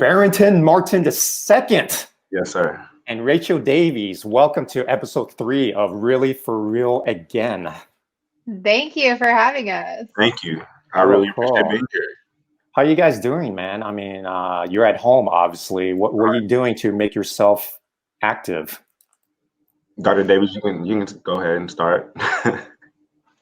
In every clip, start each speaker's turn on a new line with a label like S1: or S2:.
S1: Barrington Martin II
S2: Yes, sir.
S1: and Rachel Davies. Welcome to episode 3 of Really For Real Again.
S3: Thank you for having us.
S2: Thank you. I really appreciate
S1: Cool.
S2: being here.
S1: How are you guys doing, man? I mean, you're at home, obviously. What are you doing to make yourself active?
S2: Dr. Davis, you can go ahead and start.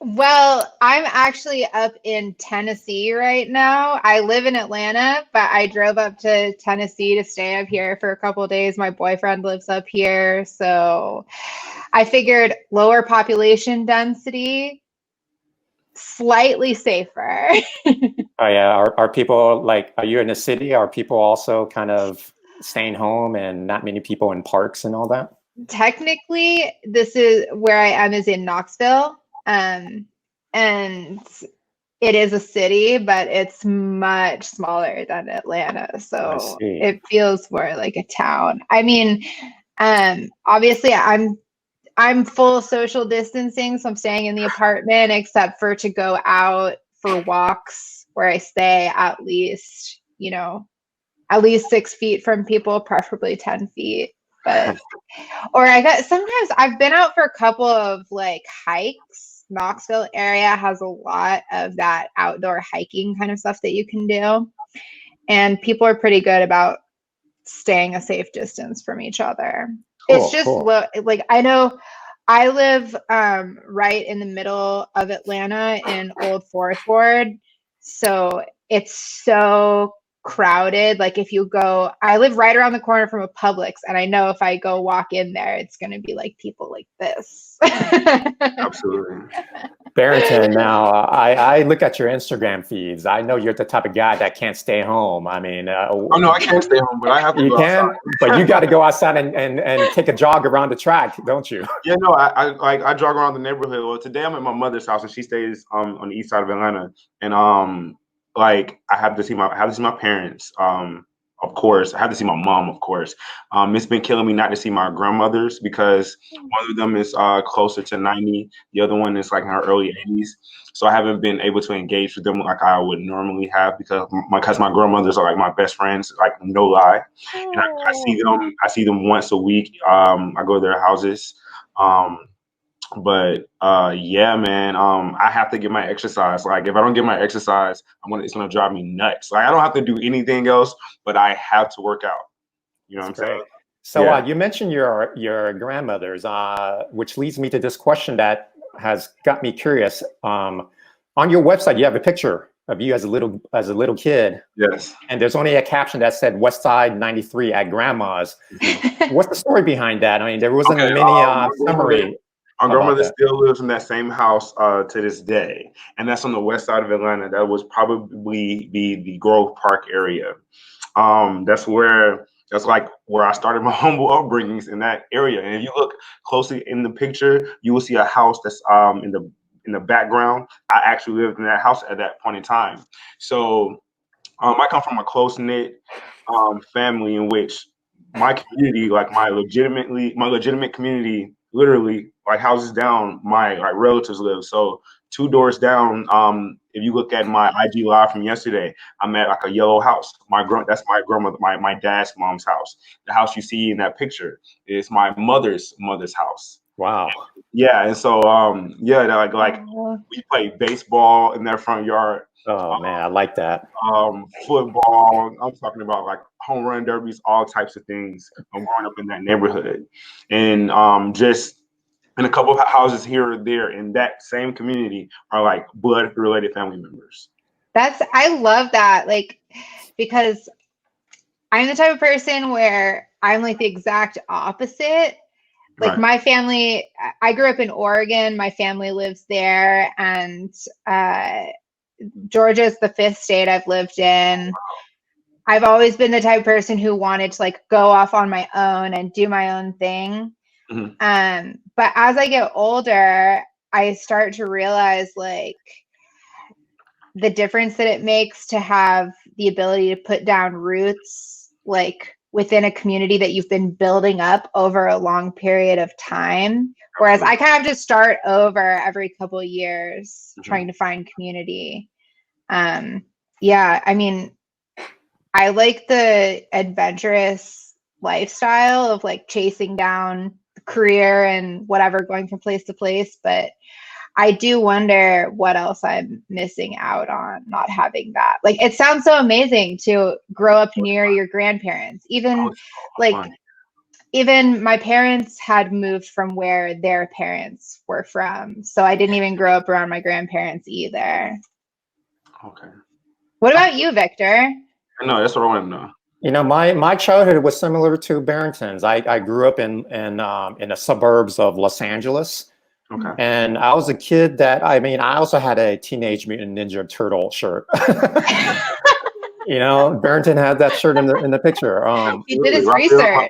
S3: Well, I'm actually up in Tennessee right now. I live in Atlanta, but I drove up to Tennessee to stay up here for a couple of days. My boyfriend lives up here, so I figured lower population density, slightly safer.
S1: Oh yeah, are people like? Are you in a city? Are people also kind of staying home and not many people in parks and all that?
S3: Technically, this is where I am is in Knoxville. And it is a city, but it's much smaller than Atlanta. So it feels more like a town. I mean, obviously I'm full social distancing, so I'm staying in the apartment except for to go out for walks where I stay at least 6 feet from people, preferably 10 feet. But sometimes I've been out for a couple of like hikes. Knoxville area has a lot of that outdoor hiking kind of stuff that you can do. And people are pretty good about staying a safe distance from each other. Cool, it's just like I know I live right in the middle of Atlanta in Old Fourth Ward. So it's so crowded. Like if you go, I live right around the corner from a Publix, and I know if I go walk in there, it's going to be like people like this.
S2: Absolutely.
S1: Barrington, now I look at your Instagram feeds. I know you're the type of guy that can't stay home. I mean,
S2: oh no, I can't stay home, but I have to.
S1: You
S2: go
S1: can,
S2: outside.
S1: But you got to go outside and take a jog around the track, don't you?
S2: Yeah, no, I jog around the neighborhood. Well, today I'm at my mother's house, and she stays on the east side of Atlanta, and like I have to see my parents. Of course, I have to see my mom. Of course, it's been killing me not to see my grandmothers because one of them is closer to 90, the other one is like in her early 80s. So I haven't been able to engage with them like I would normally have because my grandmothers are like my best friends, like no lie. And I see them once a week. I go to their houses. But yeah, man, I have to get my exercise. Like if I don't get my exercise, it's gonna drive me nuts. Like I don't have to do anything else, but I have to work out. You know what I'm saying?
S1: So yeah. You mentioned your grandmothers, which leads me to this question that has got me curious. On your website, you have a picture of you as a little kid.
S2: Yes.
S1: And there's only a caption that said West Side 93 at Grandma's. What's the story behind that? I mean, there wasn't many summary.
S2: My grandmother still lives in that same house to this day, and that's on the west side of Atlanta. That was probably the Grove Park area. That's like where I started my humble upbringings in that area. And if you look closely in the picture, you will see a house that's in the background. I actually lived in that house at that point in time. So I come from a close-knit family in which my community, like my legitimate community, literally like houses down, my like relatives live. So 2 doors down, if you look at my IG live from yesterday, I'm at like a yellow house. That's my grandmother, my dad's mom's house. The house you see in that picture is my mother's house.
S1: Wow.
S2: Yeah, and so like we play baseball in their front yard.
S1: Oh man, I like that.
S2: Football. I'm talking about like home run derbies, all types of things. I'm growing up in that neighborhood, and just in a couple of houses here or there in that same community are like blood related family members.
S3: I love that, like, because I'm the type of person where I'm like the exact opposite. Like my family, I grew up in Oregon. My family lives there, and Georgia is the 5th state I've lived in. I've always been the type of person who wanted to like go off on my own and do my own thing. Mm-hmm. But as I get older, I start to realize like the difference that it makes to have the ability to put down roots, like within a community that you've been building up over a long period of time. Whereas I kind of just start over every couple of years trying to find community. Yeah, I mean, I like the adventurous lifestyle of like chasing down career and whatever, going from place to place. But I do wonder what else I'm missing out on not having that. Like, it sounds so amazing to grow up near your grandparents. Even like, even my parents had moved from where their parents were from. So I didn't even grow up around my grandparents either.
S2: Okay.
S3: What about you, Victor?
S2: No, that's what I want to know.
S1: You know, my childhood was similar to Barrington's. I grew up in the suburbs of Los Angeles.
S2: Okay.
S1: And I was a kid that, I mean, I also had a Teenage Mutant Ninja Turtle shirt. You know, Barrington had that shirt in the picture.
S3: He did his research.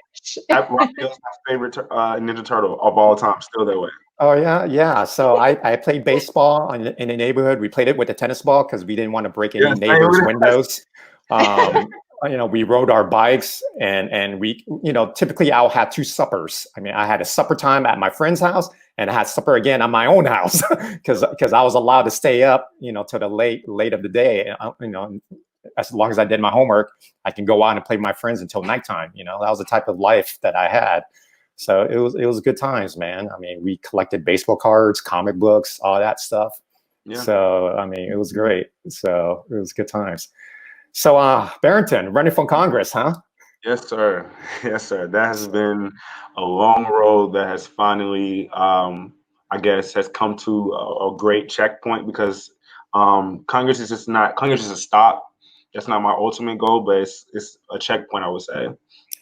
S2: Raphael's my favorite Ninja Turtle of all time, still that way.
S1: Oh yeah, yeah. So I played baseball in the neighborhood. We played it with a tennis ball because we didn't want to break any neighbors' windows. You know, we rode our bikes and we, you know, typically I'll have two suppers. I mean, I had a supper time at my friend's house and I had supper again at my own house because I was allowed to stay up, you know, till the late of the day. You know, as long as I did my homework, I can go out and play with my friends until nighttime. You know, that was the type of life that I had. So it was good times, man. I mean, we collected baseball cards, comic books, all that stuff. Yeah. So, I mean, it was great. So it was good times. So, Barrington, running for Congress, huh?
S2: Yes, sir. Yes, sir. That has been a long road that has finally, I guess, has come to a great checkpoint because Congress is Congress is a stop. That's not my ultimate goal, but it's a checkpoint, I would say.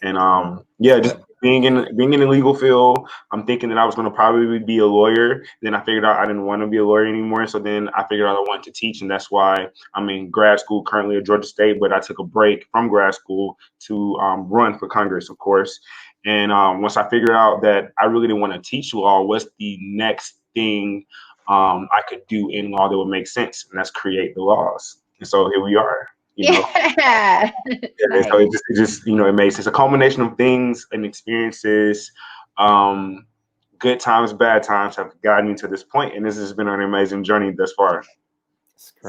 S2: And yeah, just being in the legal field, I'm thinking that I was going to probably be a lawyer. Then I figured out I didn't want to be a lawyer anymore. So then I figured out I wanted to teach, and that's why I'm in grad school currently at Georgia State. But I took a break from grad school to run for Congress, of course. And once I figured out that I really didn't want to teach law, what's the next thing I could do in law that would make sense, and that's create the laws. And so here we are. You know?
S3: Yeah.
S2: Nice. So it just, you know, it makes it's a culmination of things and experiences. Good times, bad times have gotten me to this point, and this has been an amazing journey thus far.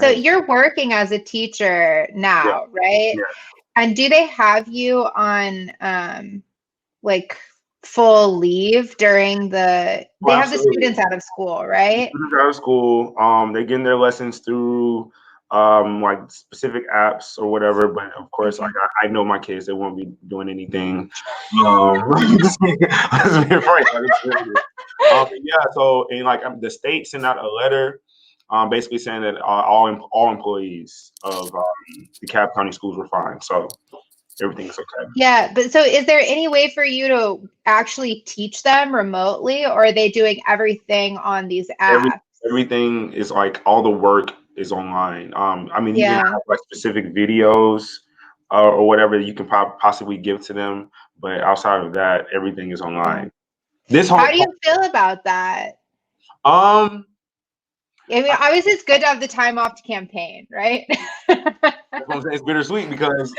S3: So you're working as a teacher now, right? Yeah. And do they have you on like full leave during they have the students out of school, right?
S2: Students out of school. They're getting their lessons through like specific apps or whatever, but of course, like I know my kids, they won't be doing anything. Yeah, so and like the state sent out a letter basically saying that all employees of the Cobb County schools were fine, so everything's okay.
S3: Yeah, but so is there any way for you to actually teach them remotely, or are they doing everything on these apps?
S2: Everything is like all the work is online. I mean, you can have like specific videos or whatever that you can possibly give to them, but outside of that, everything is online.
S3: How do you feel about that? I mean, obviously, it's good to have the time off to campaign, right?
S2: That's what I'm saying. It's bittersweet because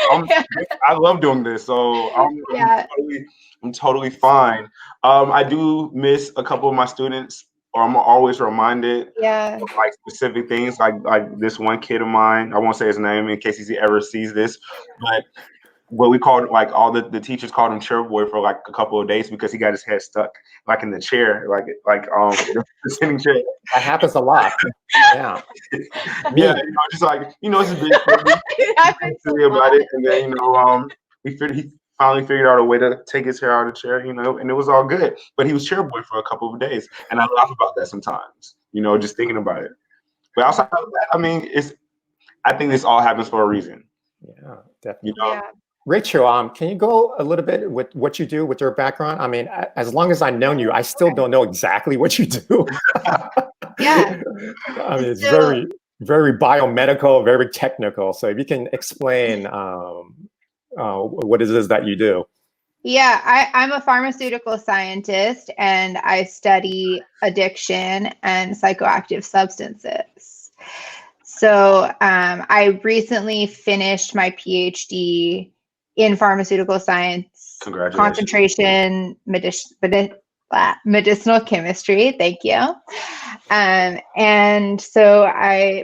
S2: I love doing this, so I'm totally fine. I do miss a couple of my students. Or I'm always reminded of like specific things, like this one kid of mine. I won't say his name in case he ever sees this, but what we called like all the teachers called him chair boy for like a couple of days because he got his head stuck like in the chair, like the sitting chair.
S1: That happens a lot. Yeah.
S2: Yeah, you know, just like it's a big thing about it, and then he finally figured out a way to take his hair out of the chair, and it was all good. But he was chair boy for a couple of days, and I laugh about that sometimes, just thinking about it. But outside of that, I mean, I think this all happens for a reason.
S1: Yeah, definitely. Rachel, can you go a little bit with what you do with your background? I mean, as long as I've known you, I still don't know exactly what you do.
S3: Yeah.
S1: I mean, it's very, very biomedical, very technical. So if you can explain what it is that you do.
S3: Yeah, I'm a pharmaceutical scientist, and I study addiction and psychoactive substances. So I recently finished my PhD in pharmaceutical science, concentration medicinal chemistry. Thank you. And so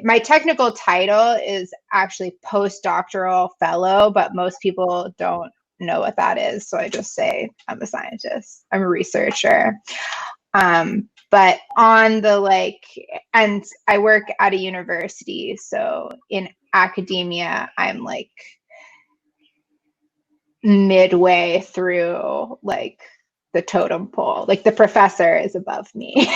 S3: my technical title is actually postdoctoral fellow, but most people don't know what that is. So I just say I'm a scientist. I'm a researcher. But on the and I work at a university. So in academia, I'm like midway through the totem pole. Like the professor is above me.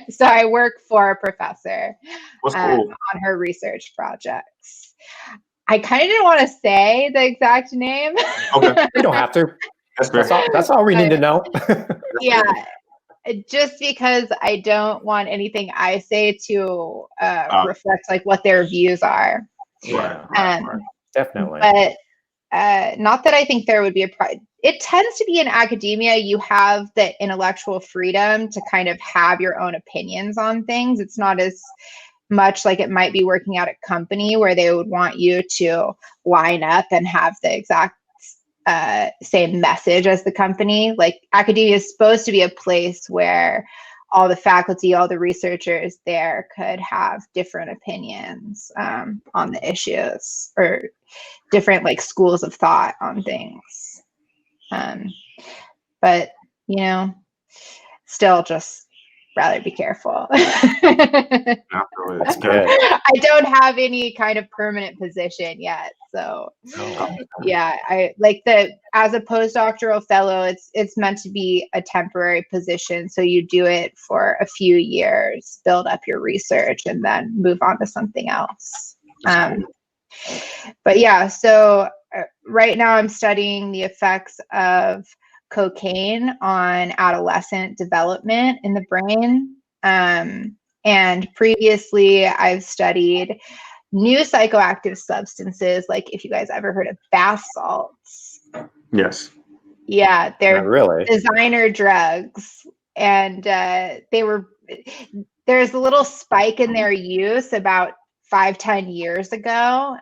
S3: So I work for a professor on her research projects. I kind of didn't want to say the exact name.
S2: Okay.
S1: You don't have to. That's all we need to know.
S3: Yeah. Just because I don't want anything I say to reflect what their views are.
S2: Right.
S1: Definitely.
S3: But not that I think there would be it tends to be in academia, you have the intellectual freedom to kind of have your own opinions on things. It's not as much like it might be working at a company where they would want you to line up and have the exact same message as the company. Like academia is supposed to be a place where all the faculty, all the researchers there could have different opinions on the issues or different schools of thought on things. But still just rather be careful.
S1: That's good.
S3: I don't have any kind of permanent position yet. So yeah, I as a postdoctoral fellow, it's meant to be a temporary position. So you do it for a few years, build up your research, and then move on to something else. But yeah, so right now I'm studying the effects of cocaine on adolescent development in the brain. And previously I've studied new psychoactive substances, like if you guys ever heard of bath salts.
S2: Yes.
S3: Yeah, they're
S1: really
S3: designer drugs. And there's a little spike in their use about 5-10 years ago.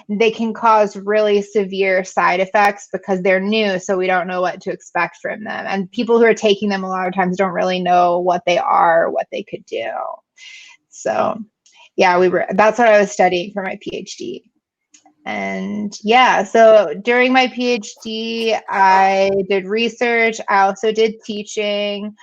S3: They can cause really severe side effects because they're new, so we don't know what to expect from them. And people who are taking them a lot of times don't really know what they are or what they could do. So yeah, that's what I was studying for my PhD. And yeah, so during my PhD, I did research. I also did teaching.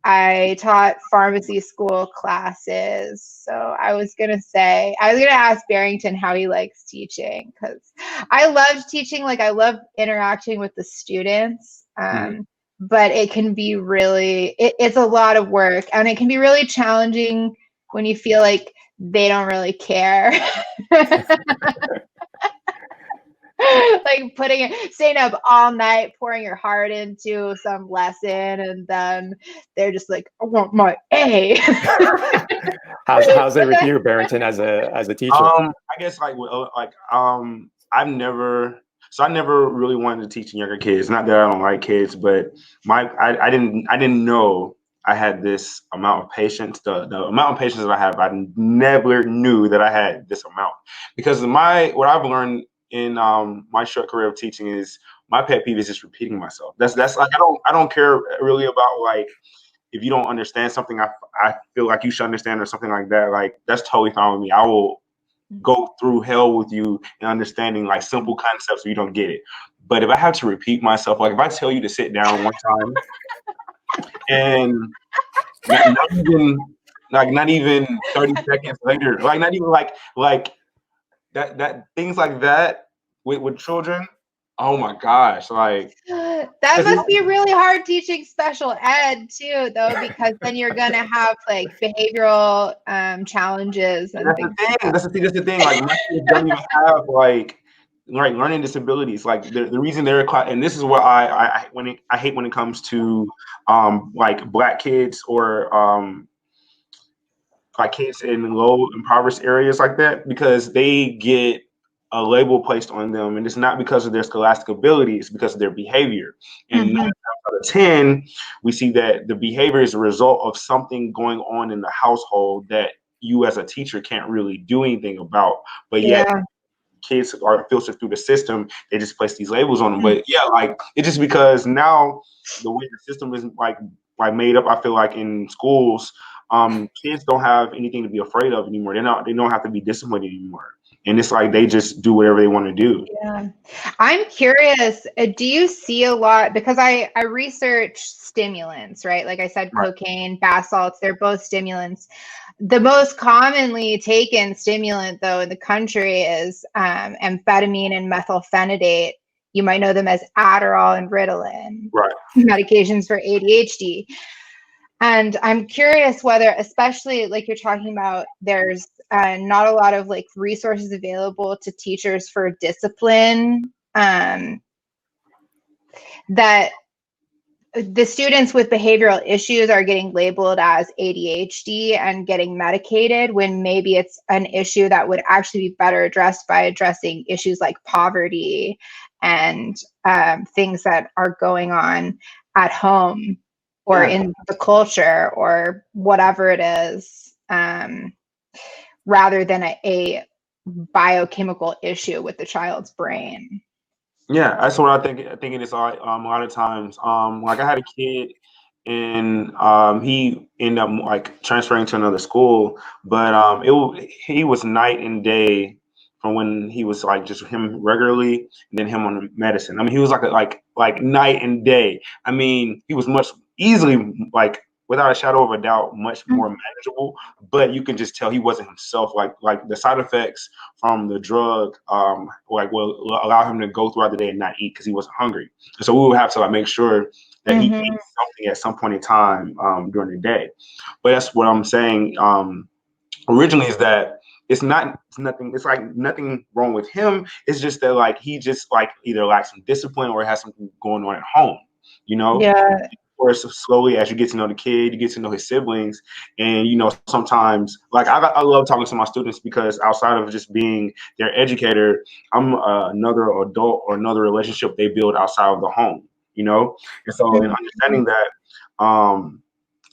S3: I taught pharmacy school classes. So I was going to ask Barrington how he likes teaching, because I loved teaching. I love interacting with the students. But it can be it's a lot of work, and it can be really challenging when you feel like they don't really care. Staying up all night, pouring your heart into some lesson, and then they're just like, I want my A.
S1: How's it with you, Barrington, as a teacher?
S2: I guess I never really wanted to teach younger kids. Not that I don't like kids, but I didn't know I had this amount of patience. The amount of patience that I have, I never knew that I had this amount, because what I've learned in my short career of teaching is my pet peeve is just repeating myself. That's I don't care really about if you don't understand something I feel like you should understand or something like that. That's totally fine with me. I will go through hell with you in understanding simple concepts so you don't get it. But if I have to repeat myself, if I tell you to sit down one time and not even 30 seconds later, not even that things like that with children, oh my gosh,
S3: that must be really hard teaching special ed too, though, because then you're gonna have behavioral challenges and
S2: that's the thing. My kids don't even have learning disabilities. The reason they're and this is what I hate when it comes to Black kids or kids in low impoverished areas like that, because they get a label placed on them, and it's not because of their scholastic ability, it's because of their behavior. And 9 times out of 10, we see that the behavior is a result of something going on in the household that you as a teacher can't really do anything about. But yet kids are filtered through the system, they just place these labels on them. But yeah, like it's just because now the way the system is like made up, I feel like in schools, kids don't have anything to be afraid of anymore. They don't have to be disciplined anymore. And it's like they just do whatever they want to do.
S3: Yeah. I'm curious, do you see a lot, because I research stimulants, right? Like I said,
S2: Right.
S3: cocaine, bath salts, they're both stimulants. The most commonly taken stimulant, though, in the country is amphetamine and methylphenidate. You might know them as Adderall and Ritalin,
S2: right?
S3: Medications for ADHD. And I'm curious whether, especially like you're talking about, there's not a lot of like resources available to teachers for discipline, that the students with behavioral issues are getting labeled as ADHD and getting medicated, when maybe it's an issue that would actually be better addressed by addressing issues like poverty and things that are going on at home or in the culture or whatever it is, rather than a biochemical issue with the child's brain.
S2: Yeah, that's what I think. I think it is a lot of times. Like I had a kid, and he ended up like transferring to another school, but he was night and day from when he was like just him regularly, and then him on the medicine. I mean, he was like night and day. I mean, he was much easily like without a shadow of a doubt much more manageable, but you can just tell he wasn't himself. Like the side effects from the drug like will allow him to go throughout the day and not eat because he wasn't hungry. And so we would have to like make sure that he ate something at some point in time during the day. But that's what I'm saying originally, is that it's like nothing wrong with him. It's just that like he just like either lacks some discipline or has something going on at home, you know?
S3: Yeah.
S2: Or slowly, as you get to know the kid, you get to know his siblings, and you know sometimes, like I love talking to my students because outside of just being their educator, I'm another adult or another relationship they build outside of the home, you know. And so, in understanding that,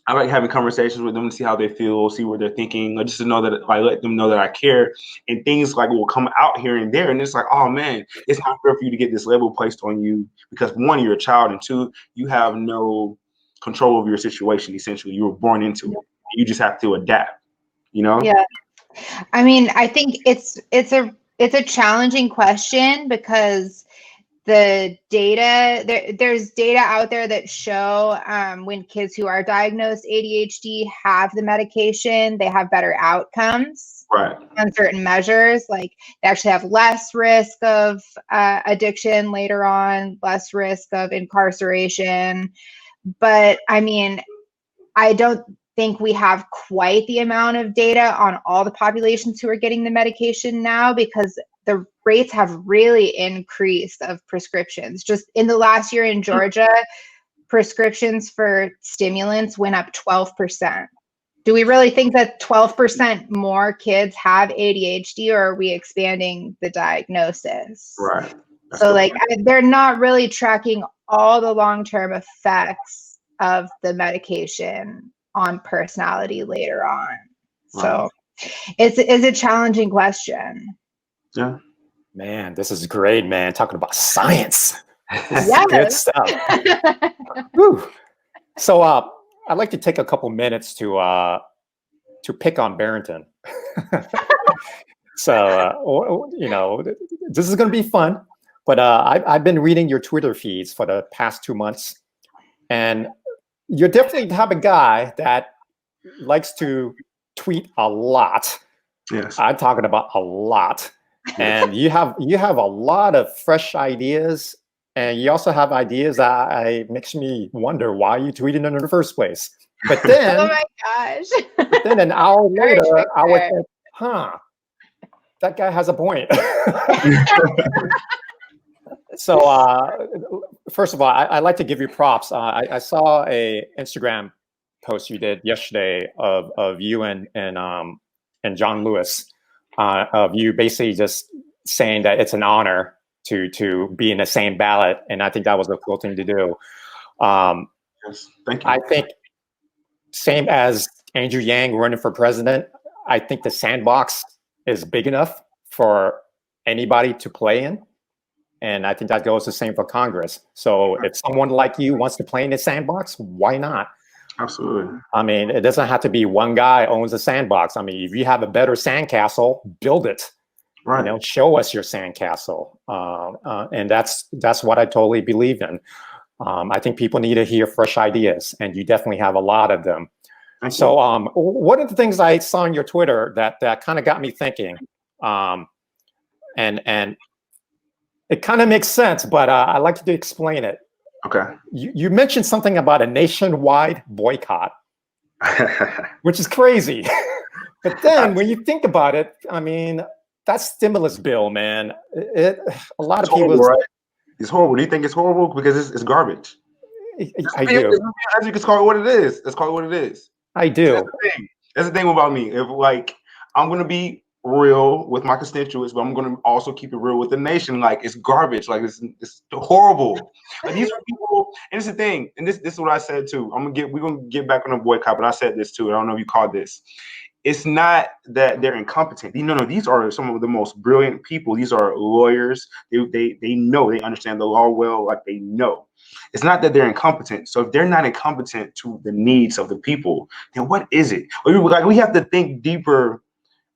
S2: I like having conversations with them to see how they feel, see what they're thinking, or just to know that I let them know that I care. And things like will come out here and there, and it's like, oh man, it's not fair for you to get this label placed on you because one, you're a child, and two, you have no control over your situation. Essentially, you were born into it. You just have to adapt. You know?
S3: Yeah. I mean, I think it's a challenging question because the data, there's data out there that show when kids who are diagnosed ADHD have the medication, they have better outcomes on certain measures. Like they actually have less risk of addiction later on, less risk of incarceration. But I mean, I don't think we have quite the amount of data on all the populations who are getting the medication now, because the rates have really increased of prescriptions. Just in the last year in Georgia, prescriptions for stimulants went up 12%. Do we really think that 12% more kids have ADHD, or are we expanding the diagnosis?
S2: Right.
S3: So like they're not really tracking all the long-term effects of the medication on personality later on. So it's a challenging question.
S2: Yeah.
S1: Man, this is great, man. Talking about science.
S3: Yes.
S1: Good stuff. Whew. So I'd like to take a couple minutes to pick on Barrington. So, you know, this is going to be fun. But I've been reading your Twitter feeds for the past 2 months. And you're definitely the type of guy that likes to tweet a lot.
S2: Yes.
S1: I'm talking about a lot. And you have a lot of fresh ideas, and you also have ideas that makes me wonder why you tweeted in the first place. But then,
S3: oh my gosh!
S1: But then an hour later, I would think, that guy has a point. So, first of all, I'd like to give you props. I saw a Instagram post you did yesterday of you and John Lewis. Of you basically just saying that it's an honor to be in the same ballot, and I think that was a cool thing to do.
S2: Yes, thank you.
S1: I think same as Andrew Yang running for president, I think the sandbox is big enough for anybody to play in. And I think that goes the same for Congress. So if someone like you wants to play in the sandbox, why not?
S2: Absolutely.
S1: I mean, it doesn't have to be one guy owns a sandbox. I mean, if you have a better sandcastle, build it.
S2: Right.
S1: You know, show us your sandcastle. And that's what I totally believe in. I think people need to hear fresh ideas, and you definitely have a lot of them. So one of the things I saw on your Twitter that kind of got me thinking, and it kind of makes sense, but I'd like you to explain it.
S2: Okay.
S1: You mentioned something about a nationwide boycott, which is crazy. But then when you think about it, I mean, that stimulus bill, man, a lot of people.
S2: Right? It's horrible. Do you think it's horrible? Because it's garbage.
S1: I do.
S2: I think it's called what it is. Let's call it what it is.
S1: I do.
S2: That's the thing about me. If like I'm gonna be real with my constituents, but I'm gonna also keep it real with the nation. Like it's garbage. Like it's horrible. Like these are people, and it's the thing. And this is what I said too. We're gonna get back on the boycott, but I said this too. I don't know if you caught this. It's not that they're incompetent. No, these are some of the most brilliant people. These are lawyers. They know, they understand the law well, like they know. It's not that they're incompetent. So if they're not incompetent to the needs of the people, then what is it? Like we have to think deeper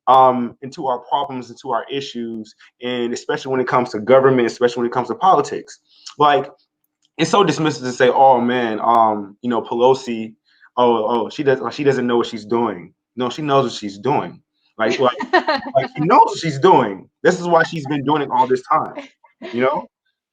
S2: into our problems, into our issues, and especially when it comes to government, especially when it comes to politics. Like it's so dismissive to say, "Oh man, Pelosi, she doesn't know what she's doing." No, she knows what she's doing. Like she knows what she's doing. This is why she's been doing it all this time.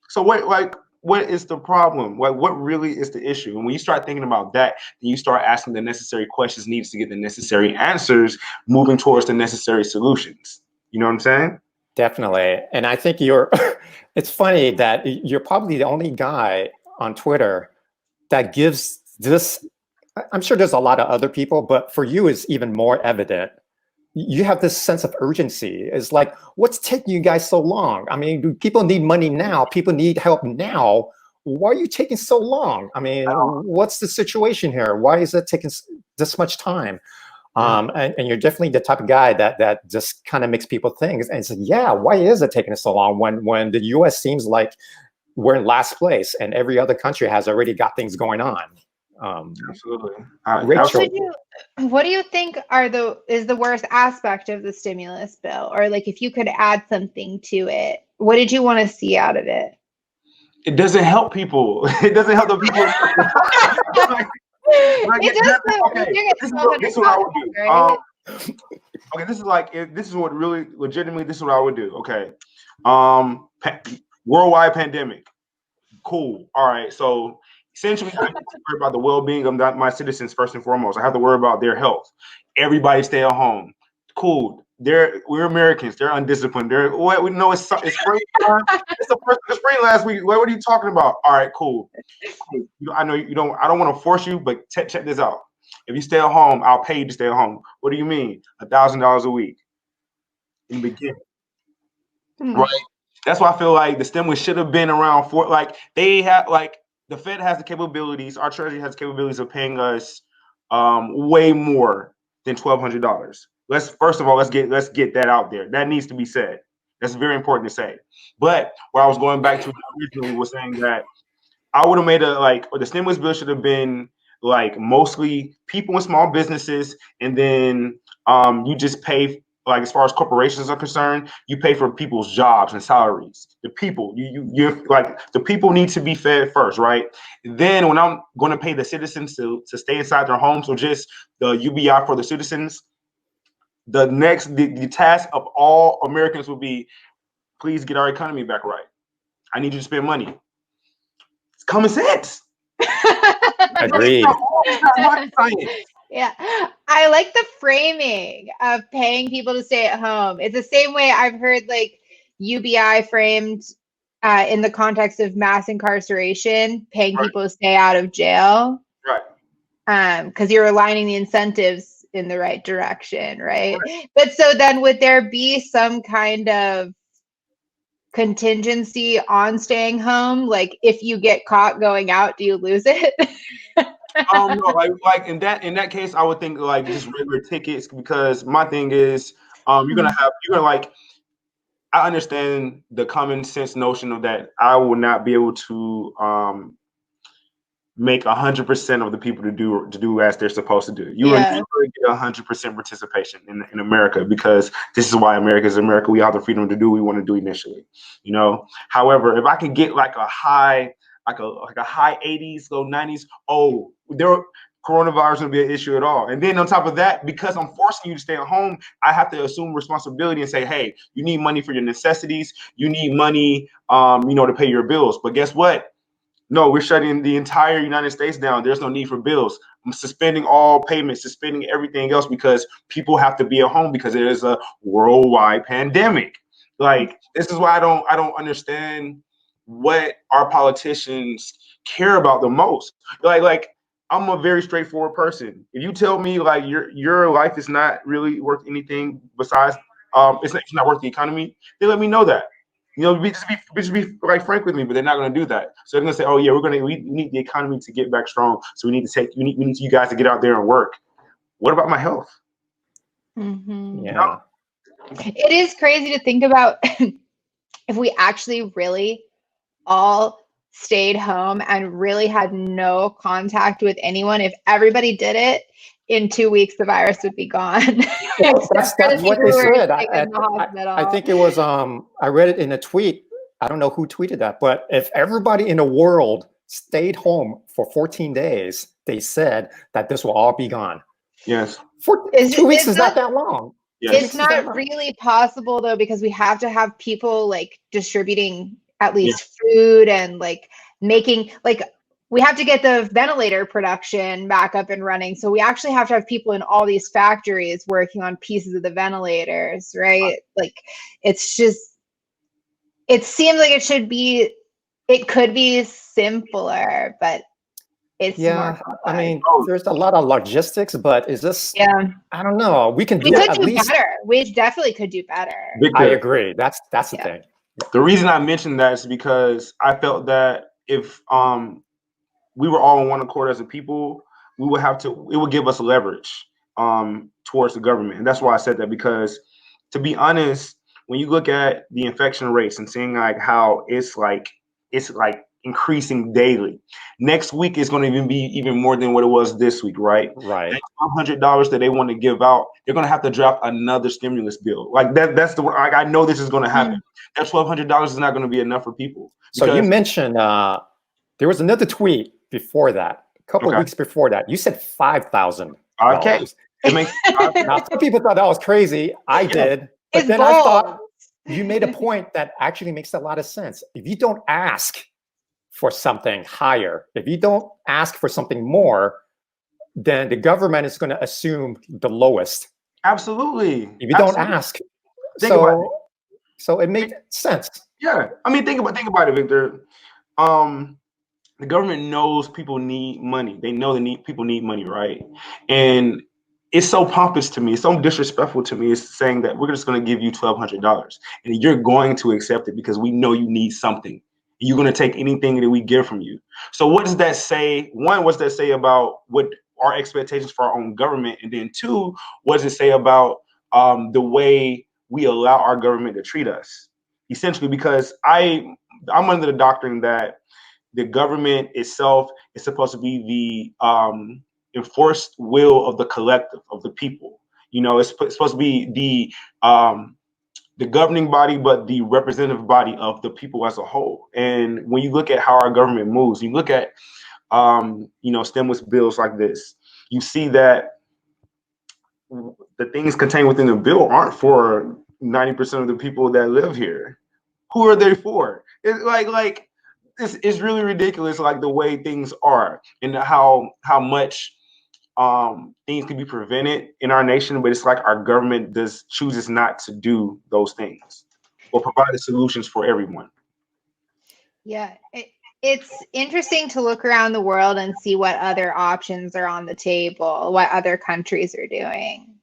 S2: So what is the problem? Like, what really is the issue? And when you start thinking about that, then you start asking the necessary questions needs to get the necessary answers, moving towards the necessary solutions. You know what I'm saying?
S1: Definitely. And I think it's funny that you're probably the only guy on Twitter that gives this. I'm sure there's a lot of other people, but for you it's even more evident. You have this sense of urgency. It's like, what's taking you guys so long? I mean, people need money now. People need help now. Why are you taking so long? I mean, what's the situation here? Why is it taking this much time? And you're definitely the type of guy that just kind of makes people think and say, yeah, why is it taking so long when the US seems like we're in last place and every other country has already got things going on?
S2: Absolutely.
S1: Rachel,
S3: what do you think is the worst aspect of the stimulus bill? Or like if you could add something to it, what did you want to see out of it?
S2: It doesn't help people. It doesn't help the people. This is what I would do. Right? Okay, this is what really legitimately this is what I would do. Okay. Worldwide pandemic. Cool. All right. So essentially, I have to worry about the well-being of my citizens first and foremost. I have to worry about their health. Everybody stay at home. Cool. We're Americans. They're undisciplined. We know it's spring time. It's the first of spring last week. What are you talking about? All right, cool. I know you don't. I don't want to force you, but check this out. If you stay at home, I'll pay you to stay at home. What do you mean? $1,000 a week in the beginning, right? That's why I feel like the stimulus should have been around for they have the Fed has the capabilities. Our Treasury has the capabilities of paying us way more than $1,200. First of all, let's get that out there. That needs to be said. That's very important to say. But what I was going back to originally was saying that I would have made the stimulus bill should have been mostly people in small businesses, and then you just pay as far as corporations are concerned, you pay for people's jobs and salaries. The people the people need to be fed first, right? Then when I'm going to pay the citizens to stay inside their homes, or just the UBI for the citizens, the task of all Americans will be, please get our economy back right. I need you to spend money. It's common sense.
S1: Agreed.
S3: Yeah, I like the framing of paying people to stay at home. It's the same way I've heard UBI framed in the context of mass incarceration, paying people to stay out of jail.
S2: Right.
S3: Because you're aligning the incentives in the right direction, right? But so then would there be some kind of contingency on staying home? Like if you get caught going out, do you lose it?
S2: No, in that case, I would think just regular tickets, because my thing is you're gonna I understand the common sense notion of that I will not be able to make 100% of the people to do as they're supposed to do. You will never get 100% participation in America, because this is why America is America. We have the freedom to do what we want to do initially, you know. However, if I can get like a high 80s, low 90s, oh, coronavirus won't be an issue at all. And then on top of that, because I'm forcing you to stay at home, I have to assume responsibility and say, hey, you need money for your necessities. You need money, to pay your bills. But guess what? No, we're shutting the entire United States down. There's no need for bills. I'm suspending all payments, suspending everything else, because people have to be at home because it is a worldwide pandemic. Like, this is why I don't understand what our politicians care about the most. Like I'm a very straightforward person. If you tell me like your life is not really worth anything besides it's not worth the economy, they let me know that. You know, just be like frank with me, but they're not going to do that. So they're going to say, "Oh yeah, we need the economy to get back strong. So we need you guys to get out there and work." What about my health?
S3: Mm-hmm.
S1: Yeah,
S3: it is crazy to think about if we actually really all stayed home and really had no contact with anyone. If everybody did it, in 2 weeks the virus would be gone.
S1: well, that's what they said. I think it was I read it in a tweet. I don't know who tweeted that, but if everybody in the world stayed home for 14 days, they said that this will all be gone.
S2: Yes.
S1: 2 weeks is not that long.
S2: Yes.
S3: It's not really possible though, because we have to have people like distributing at least food and like making, like, we have to get the ventilator production back up and running. So we actually have to have people in all these factories working on pieces of the ventilators, right? Like, it's just, it seems like it could be simpler, but it's more complex.
S1: I mean, there's a lot of logistics, but is this, I don't know. We could do
S3: better. We definitely could do better.
S1: I agree. That's the thing.
S2: The reason I mentioned that is because I felt that if we were all on one accord as a people, it would give us leverage towards the government. And that's why I said that, because to be honest, when you look at the infection rates and seeing like how it's like increasing daily, next week is going to be even more than what it was this week, right?
S1: Right.
S2: That $100 that they want to give out, they're going to have to drop another stimulus bill. Like that's I know this is going to happen. That $1,200 is not going to be enough for people.
S1: So you mentioned there was another tweet before that, a couple of weeks before that. You said $5,000.
S2: Okay. It makes
S1: now, some people thought that was crazy. I did. But then I thought you made a point that actually makes a lot of sense. If you don't ask for something higher, if you don't ask for something more, then the government is going to assume the lowest.
S2: Absolutely.
S1: If you don't ask. So it made sense.
S2: Yeah. I mean, think about it, Victor. The government knows people need money. They know people need money, right? And it's so pompous to me. It's so disrespectful to me. It's saying that we're just going to give you $1,200 and you're going to accept it because we know you need something. You're going to take anything that we give from you. So what does that say? One, what's that say about what our expectations for our own government? And then two, what does it say about the way we allow our government to treat us? Essentially, because I'm under the doctrine that the government itself is supposed to be the enforced will of the collective, of the people. You know, it's supposed to be the governing body, but the representative body of the people as a whole. And when you look at how our government moves, you look at stimulus bills like this, you see that the things contained within the bill aren't for 90% of the people that live here. Who are they for? It's like it's really ridiculous, like the way things are and how much things can be prevented in our nation, but it's like our government chooses not to do those things or provide the solutions for everyone.
S3: Yeah, it's interesting to look around the world and see what other options are on the table, what other countries are doing.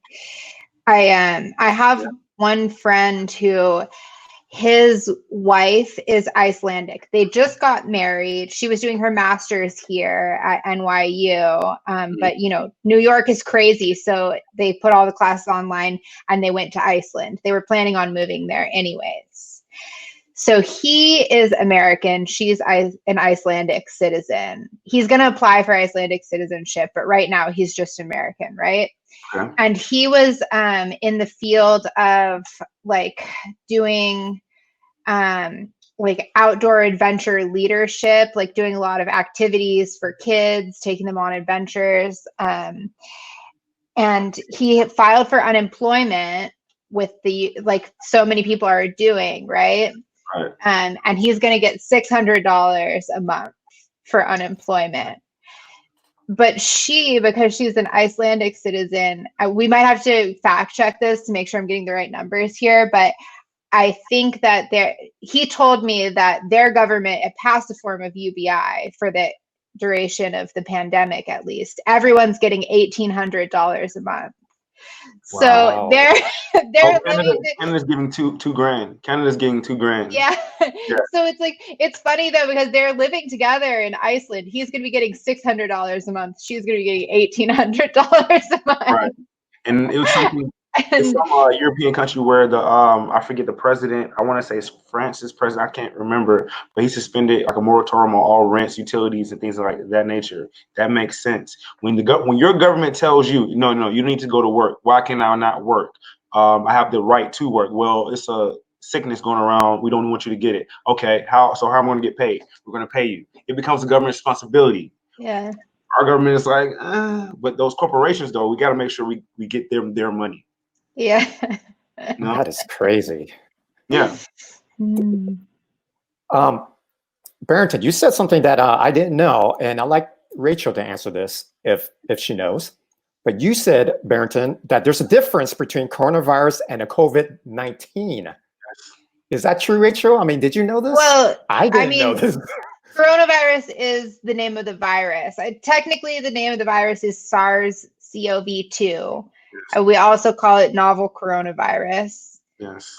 S3: I have one friend who, his wife is Icelandic. They just got married. She was doing her master's here at NYU. But New York is crazy. So they put all the classes online and they went to Iceland. They were planning on moving there anyways. So he is American. She's an Icelandic citizen. He's going to apply for Icelandic citizenship, but right now he's just American, right?
S2: Okay.
S3: And he was in the field of like doing like outdoor adventure leadership, like doing a lot of activities for kids, taking them on adventures. And he filed for unemployment with the, like so many people are doing, right?
S2: Right.
S3: And he's going to get $600 a month for unemployment. But she, because she's an Icelandic citizen, we might have to fact check this to make sure I'm getting the right numbers here, but I think that he told me that their government had passed a form of UBI for the duration of the pandemic, at least. Everyone's getting $1,800 a month.
S1: Wow.
S3: So they're
S2: Canada's giving two grand. Canada's getting $2,000.
S3: Yeah. So it's like, it's funny though, because they're living together in Iceland. He's going to be getting $600 a month. She's going to be getting $1,800 a month.
S2: Right. And it was something. It's some European country where the I forget the president. I want to say it's France's president. I can't remember, but he suspended like a moratorium on all rents, utilities, and things like that nature. That makes sense. When your government tells you, no, you need to go to work. Why can I not work? I have the right to work. Well, it's a sickness going around. We don't want you to get it. Okay, how am I going to get paid? We're going to pay you. It becomes a government responsibility.
S3: Yeah.
S2: Our government is like, but those corporations though, we got to make sure we get their money.
S3: Yeah.
S2: No?
S1: That is crazy.
S2: Yeah.
S1: Barrington, you said something that I didn't know, and I'd like Rachel to answer this if she knows. But you said, Barrington, that there's a difference between coronavirus and a COVID-19. Is that true, Rachel? I mean, did you know this?
S3: Well,
S1: I didn't know this.
S3: Coronavirus is the name of the virus. Technically, the name of the virus is SARS-CoV-2. We also call it novel coronavirus.
S2: Yes.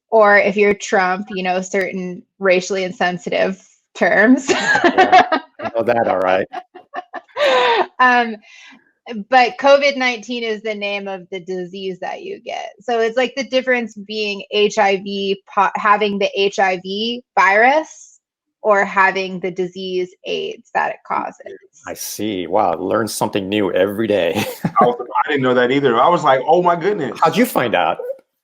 S3: Or if you're Trump, certain racially insensitive terms.
S1: Yeah, I know that, all right.
S3: But COVID-19 is the name of the disease that you get. So it's like the difference being HIV, having the HIV virus, or having the disease AIDS that it causes.
S1: I see. Wow, learn something new every day.
S2: I didn't know that either. I was like, oh my goodness.
S1: How'd you find out?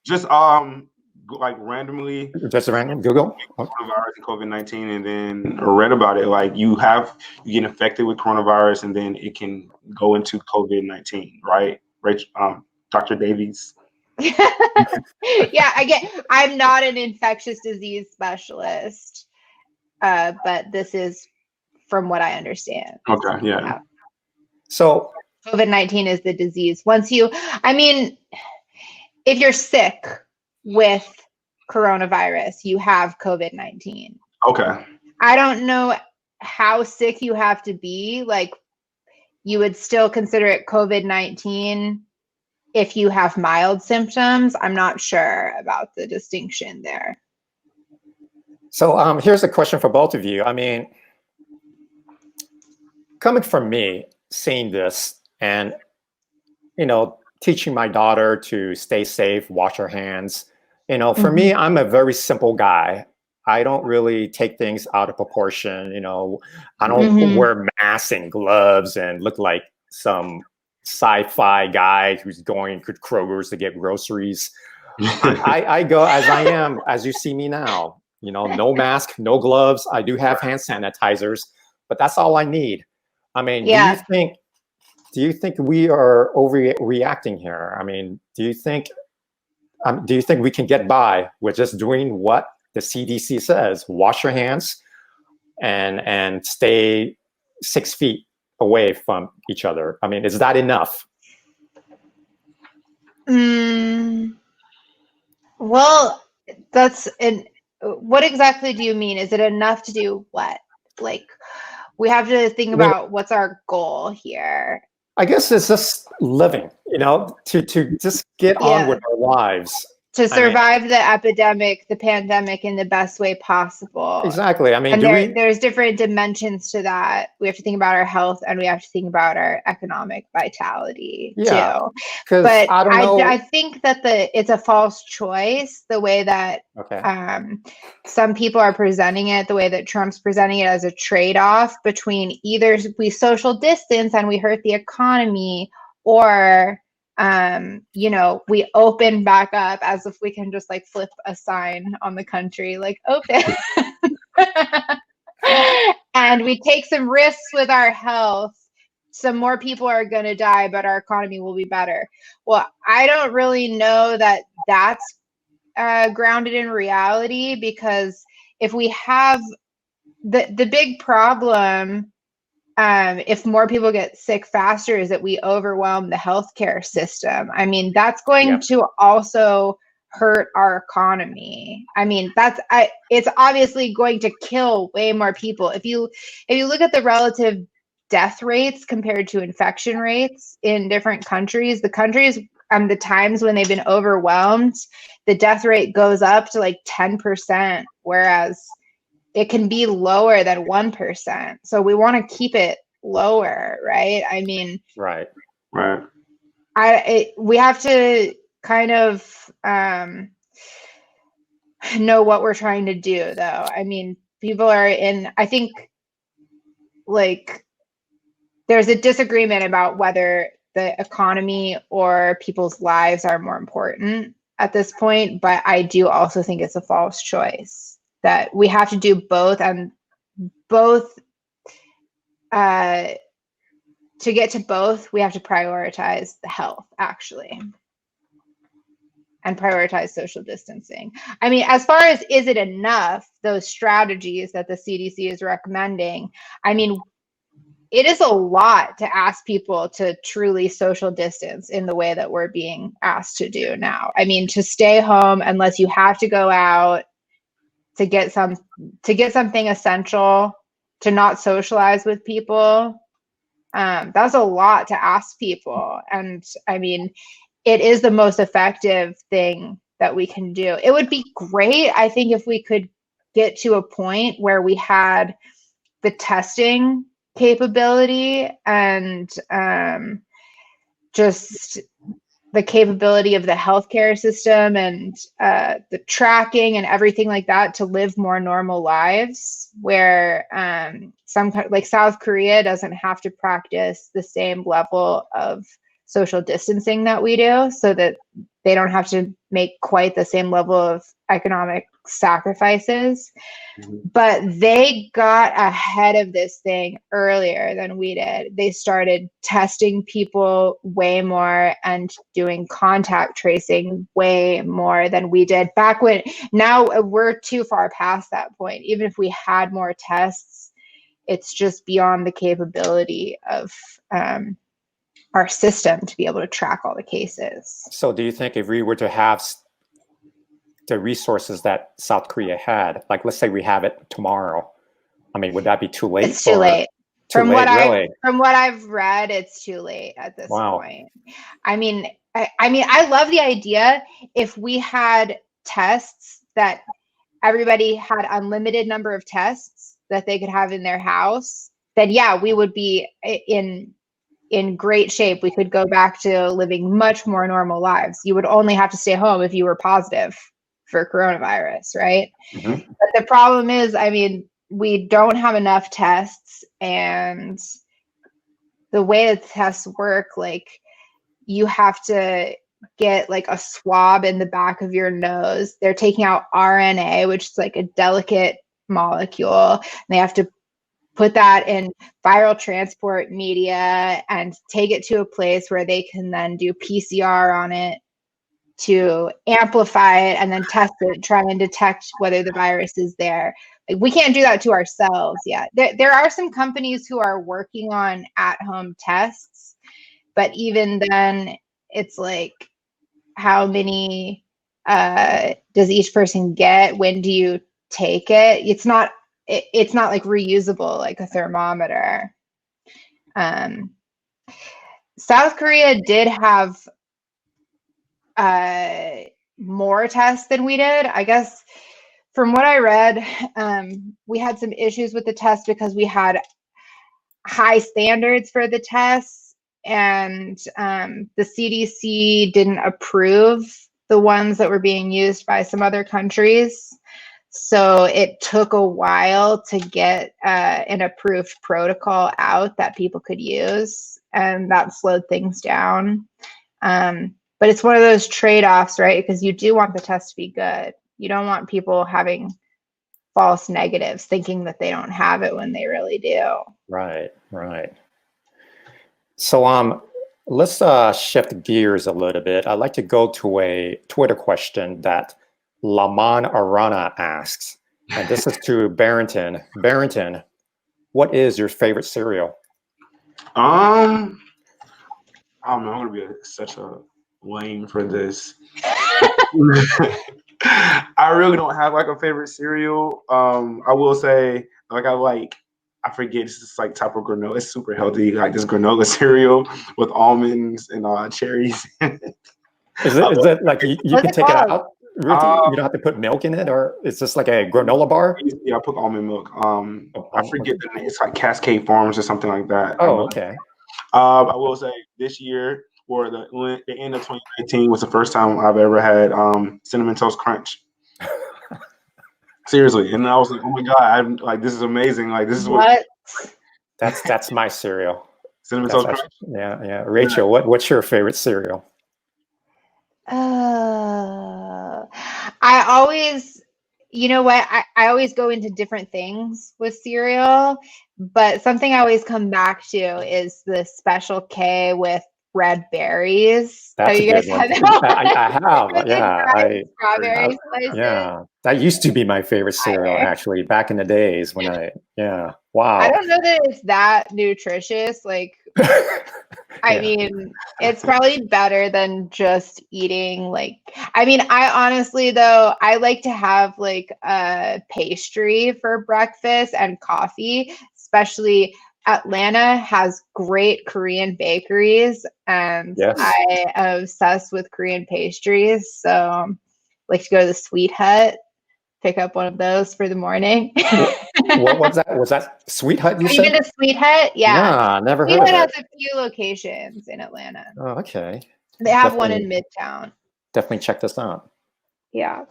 S2: Just like randomly.
S1: Just random Google?
S2: Coronavirus and COVID-19, and then read about it. Like you get infected with coronavirus, and then it can go into COVID-19, right? Rachel, Dr. Davies.
S3: Yeah, I'm not an infectious disease specialist. But this is from what I understand.
S2: Okay, yeah.
S1: So
S3: COVID-19 is the disease. If you're sick with coronavirus, you have COVID-19.
S2: Okay.
S3: I don't know how sick you have to be. Like, you would still consider it COVID-19 if you have mild symptoms. I'm not sure about the distinction there.
S1: So here's a question for both of you. I mean, coming from me, seeing this and, teaching my daughter to stay safe, wash her hands, for me, I'm a very simple guy. I don't really take things out of proportion. I don't wear masks and gloves and look like some sci-fi guy who's going to Kroger's to get groceries. I go as I am, as you see me now. No mask, no gloves. I do have hand sanitizers, but that's all I need. I mean,
S3: yeah.
S1: Do you think we are overreacting here? I mean, do you think we can get by with just doing what the CDC says? Wash your hands and stay 6 feet away from each other. I mean, is that enough?
S3: Well, what exactly do you mean? Is it enough to do what? Like, we have to think about what's our goal here.
S1: I guess it's just living, to just get on with our lives.
S3: to survive the epidemic, the pandemic, in the best way possible.
S1: Exactly. I mean,
S3: and there's different dimensions to that. We have to think about our health, and we have to think about our economic vitality too. But
S1: I don't know.
S3: I think that it's a false choice, the way that some people are presenting it, the way that Trump's presenting it, as a trade-off between either we social distance and we hurt the economy, or you know, we open back up as if we can just like flip a sign on the country, like open. And we take some risks with our health. Some more people are going to die, but our economy will be better. Well, I don't really know that that's grounded in reality, because if we have the big problem, if more people get sick faster, is that we overwhelm the healthcare system. I mean, that's going to also hurt our economy. I mean, it's obviously going to kill way more people. If you look at the relative death rates compared to infection rates in different countries, the times when they've been overwhelmed, the death rate goes up to like 10%, whereas it can be lower than 1%. So we want to keep it lower, right? I mean,
S1: right.
S3: We have to kind of know what we're trying to do, though. I mean, people are I think, like, there's a disagreement about whether the economy or people's lives are more important at this point, but I do also think it's a false choice, that we have to do both, and both, to get to both, we have to prioritize the health, actually, and prioritize social distancing. I mean, as far as is it enough, those strategies that the CDC is recommending, I mean, it is a lot to ask people to truly social distance in the way that we're being asked to do now. I mean, to stay home unless you have to go out to get something essential, to not socialize with people. That's a lot to ask people. And I mean, it is the most effective thing that we can do. It would be great, I think, if we could get to a point where we had the testing capability and just the capability of the healthcare system and the tracking and everything like that to live more normal lives, where like South Korea doesn't have to practice the same level of social distancing that we do, so that they don't have to make quite the same level of economic sacrifices. But they got ahead of this thing earlier than we did. They started testing people way more and doing contact tracing way more than we did back when. Now we're too far past that point. Even if we had more tests, it's just beyond the capability of our system to be able to track all the cases.
S1: So do you think if we were to have the resources that South Korea had, like let's say we have it tomorrow, I mean, would that be too late?
S3: It's too late. From what I've read, it's too late at this point. I mean, I love the idea if we had tests that everybody had unlimited number of tests that they could have in their house, then yeah, we would be in great shape. We could go back to living much more normal lives. You would only have to stay home if you were positive for coronavirus, right?
S1: Mm-hmm.
S3: But the problem is, I mean, we don't have enough tests, and the way the tests work, like, you have to get like a swab in the back of your nose. They're taking out RNA, which is like a delicate molecule, and they have to put that in viral transport media and take it to a place where they can then do PCR on it to amplify it and then test it, try and detect whether the virus is there. Like, we can't do that to ourselves yet. There are some companies who are working on at-home tests, but even then, it's like, how many does each person get? When do you take it? It's not like reusable like a thermometer. South Korea did have more tests than we did. I guess from what I read, we had some issues with the test because we had high standards for the tests, and the CDC didn't approve the ones that were being used by some other countries. So it took a while to get an approved protocol out that people could use, and that slowed things down. But it's one of those trade-offs, right? Because you do want the test to be good. You don't want people having false negatives, thinking that they don't have it when they really do.
S1: Right, right. So let's shift gears a little bit. I'd like to go to a Twitter question that Laman Arana asks, and this is to Barrington. Barrington, what is your favorite cereal?
S2: I don't know. I'm gonna be such a lame for this. I really don't have like a favorite cereal. I will say I forget, it's just like type of granola. It's super healthy, like this granola cereal with almonds and cherries.
S1: Is it like you can take it out? You don't have to put milk in it, or it's just like a granola bar?
S2: Yeah, I put almond milk. I forget the name. It's like Cascade Farms or something like that.
S1: Oh, okay.
S2: I will say this year, or the end of 2019, was the first time I've ever had Cinnamon Toast Crunch. Seriously, and I was like, "Oh my god! I'm like, this is amazing! Like, this is what."
S1: That's my cereal.
S2: Cinnamon Toast Crunch.
S1: Yeah. Rachel, what's your favorite cereal?
S3: I always, you know what? I always go into different things with cereal, but something I always come back to is the Special K with red berries.
S1: That's
S3: have you guys had that?
S1: I have, yeah.
S3: Strawberry slices.
S1: Yeah, that used to be my favorite cereal, actually, back in the days when wow.
S3: I don't know that it's that nutritious. Like, I mean, it's probably better than just eating I honestly, though, I like to have like a pastry for breakfast and coffee, especially Atlanta has great Korean bakeries, and I am obsessed with Korean pastries. So I like to go to the Sweet Hut, pick up one of those for the morning.
S1: What was that? Was that Sweet Hut you said?
S3: Even the Sweet Hut? Yeah.
S1: Never heard
S3: Sweet
S1: of it.
S3: Hut has a few locations in Atlanta.
S1: Oh, okay.
S3: They have one in Midtown.
S1: Definitely check this out.
S3: Yeah.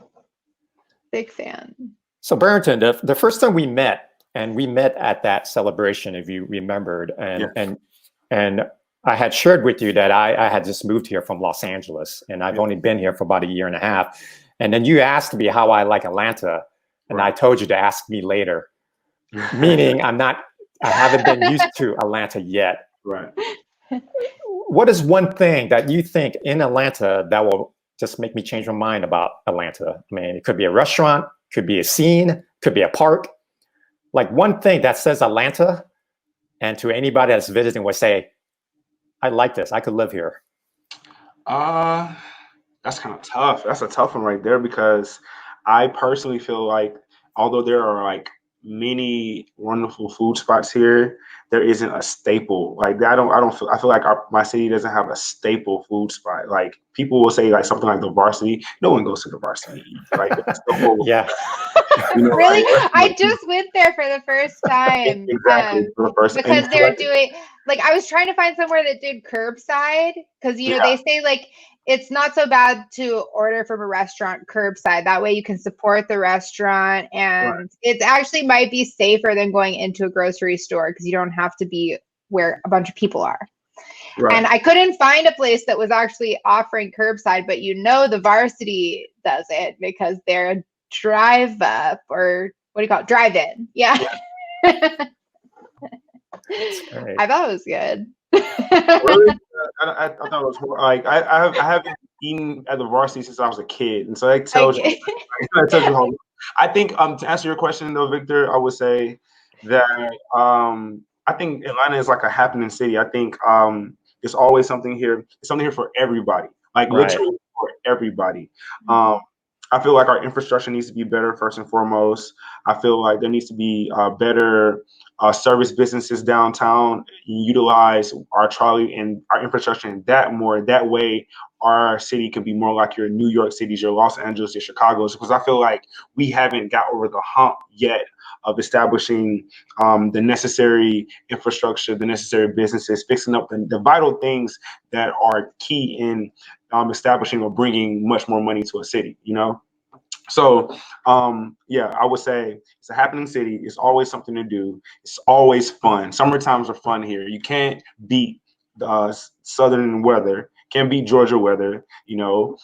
S3: Big fan.
S1: So Barrington, the first time we met at that celebration, if you remembered, and I had shared with you that I had just moved here from Los Angeles, and I've only been here for about a year and a half. And then you asked me how I like Atlanta, and I told you to ask me later, meaning I haven't been used to Atlanta yet.
S2: Right.
S1: What is one thing that you think in Atlanta that will just make me change my mind about Atlanta? I mean, it could be a restaurant, could be a scene, could be a park. Like one thing that says Atlanta, and to anybody that's visiting would say, I like this, I could live here.
S2: That's kind of tough. That's a tough one right there, because I personally feel like although there are like many wonderful food spots here, there isn't a staple. Like I feel like my city doesn't have a staple food spot. Like people will say like something like the Varsity. No one goes to the Varsity, right?
S1: Yeah.
S3: Really? I just went there for the first time.
S2: Exactly.
S3: Because they're doing, like, I was trying to find somewhere that did curbside, because they say like it's not so bad to order from a restaurant curbside. That way you can support the restaurant, and it actually might be safer than going into a grocery store because you don't have to be where a bunch of people are. Right. And I couldn't find a place that was actually offering curbside, but the Varsity does it because they're drive up, or what do you call it? Drive in. Yeah. I thought it was good.
S2: Really? I thought it was like I haven't eaten at the Varsity since I was a kid, and so that tells you. That tells you how. I think to answer your question though, Victor, I would say that I think Atlanta is like a happening city. I think there's always something here. There's something here for everybody, like literally for everybody. I feel like our infrastructure needs to be better first and foremost. I feel like there needs to be better service businesses downtown, utilize our trolley and our infrastructure in that way our city can be more like your New York cities, your Los Angeles, your Chicago's, because I feel like we haven't got over the hump yet of establishing the necessary infrastructure, the necessary businesses, fixing up the vital things that are key in establishing or bringing much more money to a city, you know? So, yeah, I would say it's a happening city. It's always something to do. It's always fun. Summer times are fun here. You can't beat southern weather. Can't beat Georgia weather. You know,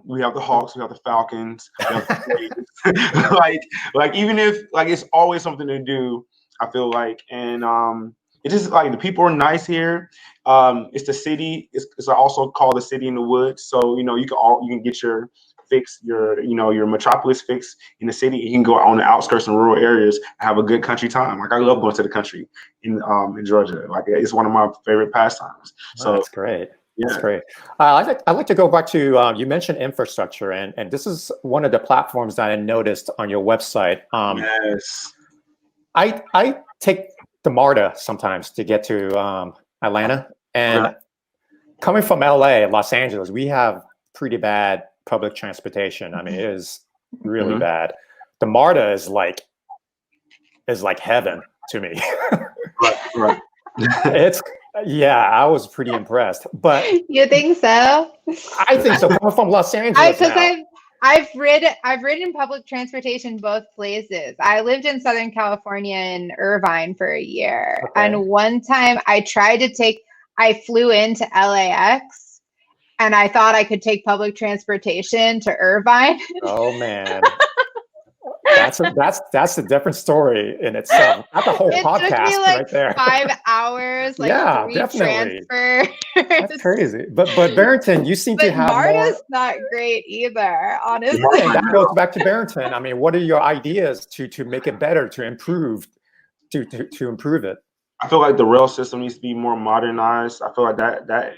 S2: we have the Hawks. We have the Falcons. We have the like even if like it's always something to do. I feel like, and it's just like the people are nice here. It's the city. It's also called the city in the woods. So you know you can get your fix, your metropolis fix in the city. You can go on the outskirts and rural areas and have a good country time. Like I love going to the country in Georgia. Like it's one of my favorite pastimes. So
S1: that's great.
S2: Yeah.
S1: That's great. I'd like to go back to you mentioned infrastructure, and this is one of the platforms that I noticed on your website.
S2: Yes.
S1: I take the MARTA sometimes to get to Atlanta, and coming from LA, Los Angeles, we have pretty bad public transportation. I mean, it is really bad. The MARTA is like heaven to me.
S2: Right.
S1: I was pretty impressed. But
S3: you think so?
S1: I think so. Coming from Los Angeles,
S3: I've ridden public transportation both places. I lived in Southern California in Irvine for a year. Okay. And one time I flew into LAX and I thought I could take public transportation to Irvine.
S1: Oh man. That's a different story in itself. Not the whole podcast
S3: took me like
S1: right there.
S3: 5 hours, like
S1: yeah,
S3: 3
S1: definitely.
S3: transfers.
S1: That's crazy. But Barrington, you seem to have
S3: MARTA's not great either, honestly.
S1: And that goes back to Barrington. I mean, what are your ideas to make it better, to improve, to improve it?
S2: I feel like the rail system needs to be more modernized. I feel like that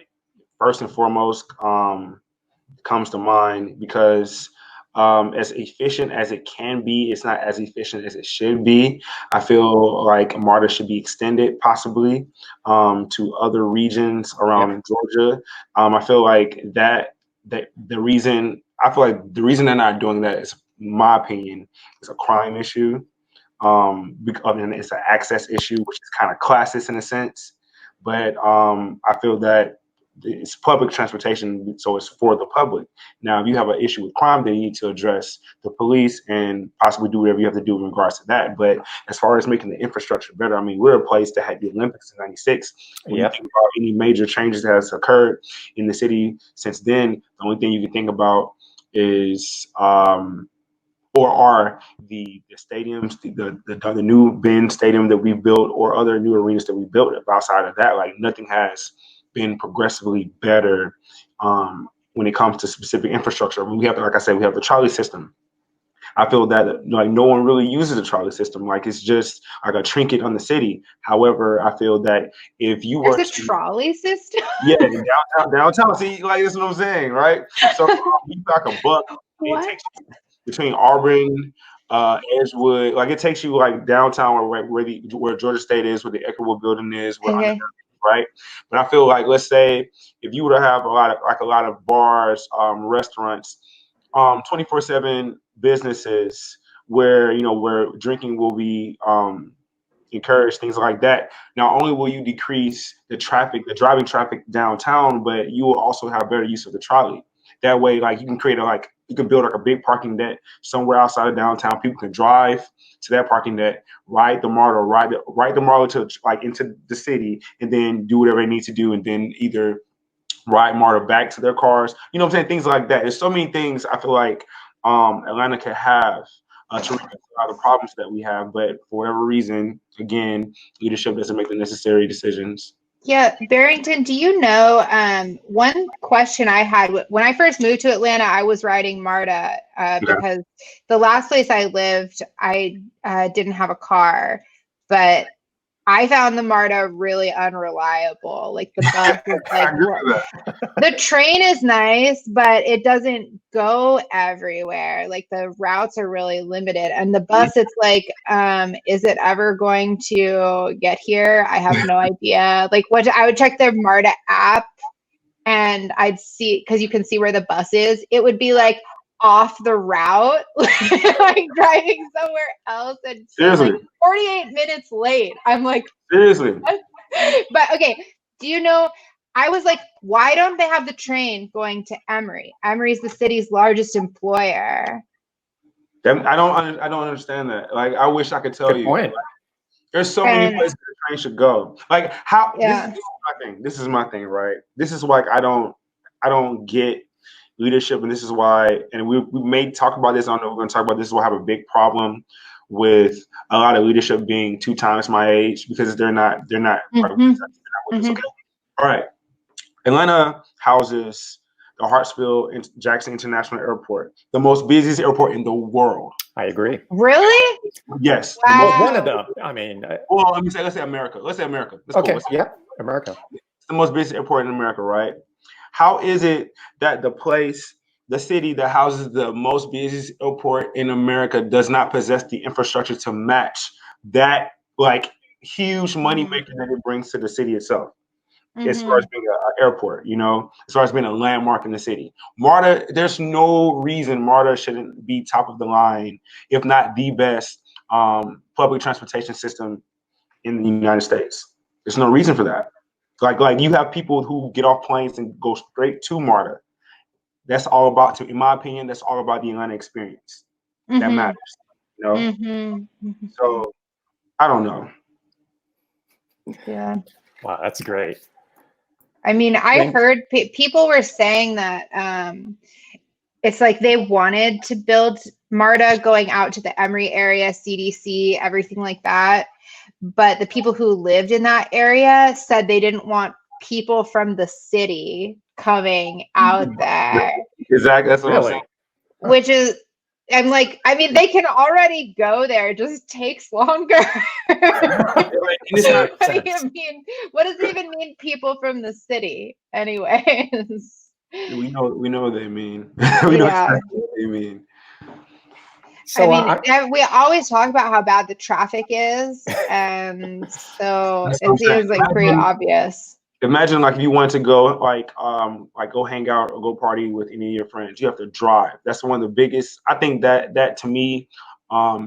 S2: first and foremost comes to mind because as efficient as it can be, it's not as efficient as it should be. I feel like MARTA should be extended possibly to other regions around Georgia. I feel like the reason they're not doing that is, in my opinion, is a crime issue. And it's an access issue, which is kind of classist in a sense. But I feel that it's public transportation, so it's for the public. Now, if you have an issue with crime, then you need to address the police and possibly do whatever you have to do in regards to that. But as far as making the infrastructure better, I mean, we're a place that had the Olympics in '96. When you think about any major changes that has occurred in the city since then, the only thing you can think about is or are the stadiums, the new Ben Stadium that we built, or other new arenas that we built. Outside of that, like nothing has been progressively better when it comes to specific infrastructure. I mean, we have, like I said, we have the trolley system. I feel that like no one really uses the trolley system. Like it's just like a trinket on the city. However, I feel that if you were
S3: There's a trolley system.
S2: Yeah, downtown. See, like that's what I'm saying, right? So you like a buck. It takes you between Auburn, Edgewood, like it takes you like downtown where Georgia State is, where the Equitable Building is, right? But I feel like, let's say if you were to have a lot of bars, restaurants, 24/7 businesses where drinking will be encouraged, things like that. Not only will you decrease the driving traffic downtown, but you will also have better use of the trolley. That way, like you can build like a big parking deck somewhere outside of downtown. People can drive to that parking deck, ride the MARTA to like into the city, and then do whatever they need to do, and then either ride MARTA back to their cars. You know what I'm saying? Things like that. There's so many things I feel like Atlanta could have to rectify the problems that we have, but for whatever reason, again, leadership doesn't make the necessary decisions.
S3: Yeah, Barrington, do you know, one question I had when I first moved to Atlanta, I was riding MARTA because the last place I lived, I didn't have a car, but I found the MARTA really unreliable. Like the bus is like the train is nice, but it doesn't go everywhere. Like the routes are really limited. And the bus, it's like, is it ever going to get here? I have no idea. Like what I would check the MARTA app and I'd see, because you can see where the bus is. It would be like off the route, like driving somewhere else, and like 48 minutes late. I'm like,
S2: seriously.
S3: What? But okay, do you know? I was like, why don't they have the train going to Emory? Emory is the city's largest employer.
S2: I don't understand that. Like, I wish I could tell
S1: Good
S2: you.
S1: point.
S2: There's so many places the train should go. Like, how?
S3: Yeah.
S2: This is my thing. This is my thing, right? This is like I don't get leadership, and this is why. And we may talk about this. I don't know if we're going to talk about this. We'll have a big problem with a lot of leadership being 2 times my age because they're not. Okay. All right. Atlanta houses the Hartsfield Jackson International Airport, the most busiest airport in the world.
S1: I agree.
S3: Really?
S2: Yes.
S3: Wow.
S1: One of them. I mean.
S2: Well, let's say America. Let's say America.
S1: Okay. Yeah. America.
S2: It's the most busiest airport in America, right? How is it that the city that houses the most busiest airport in America does not possess the infrastructure to match that like huge moneymaker that it brings to the city itself? As far as being an airport, as far as being a landmark in the city. MARTA, there's no reason MARTA shouldn't be top of the line, if not the best public transportation system in the United States. There's no reason for that. Like you have people who get off planes and go straight to MARTA. That's all about, in my opinion, that's all about the Atlanta experience. That matters, So I don't know.
S3: Yeah.
S1: Wow, that's great.
S3: I mean, I heard people were saying that it's like they wanted to build MARTA going out to the Emory area, CDC, everything like that. But the people who lived in that area said they didn't want people from the city coming out there.
S2: Exactly. That's what I'm saying.
S3: Which is, I'm like, I mean, they can already go there. It just takes longer. What does it even mean, people from the city? Anyways,
S2: we know what they mean. We know exactly what they mean.
S3: So I mean, we always talk about how bad the traffic is, and so it seems like pretty obvious.
S2: Imagine like if you wanted to go like go hang out or go party with any of your friends, you have to drive. That's one of the biggest. I think that to me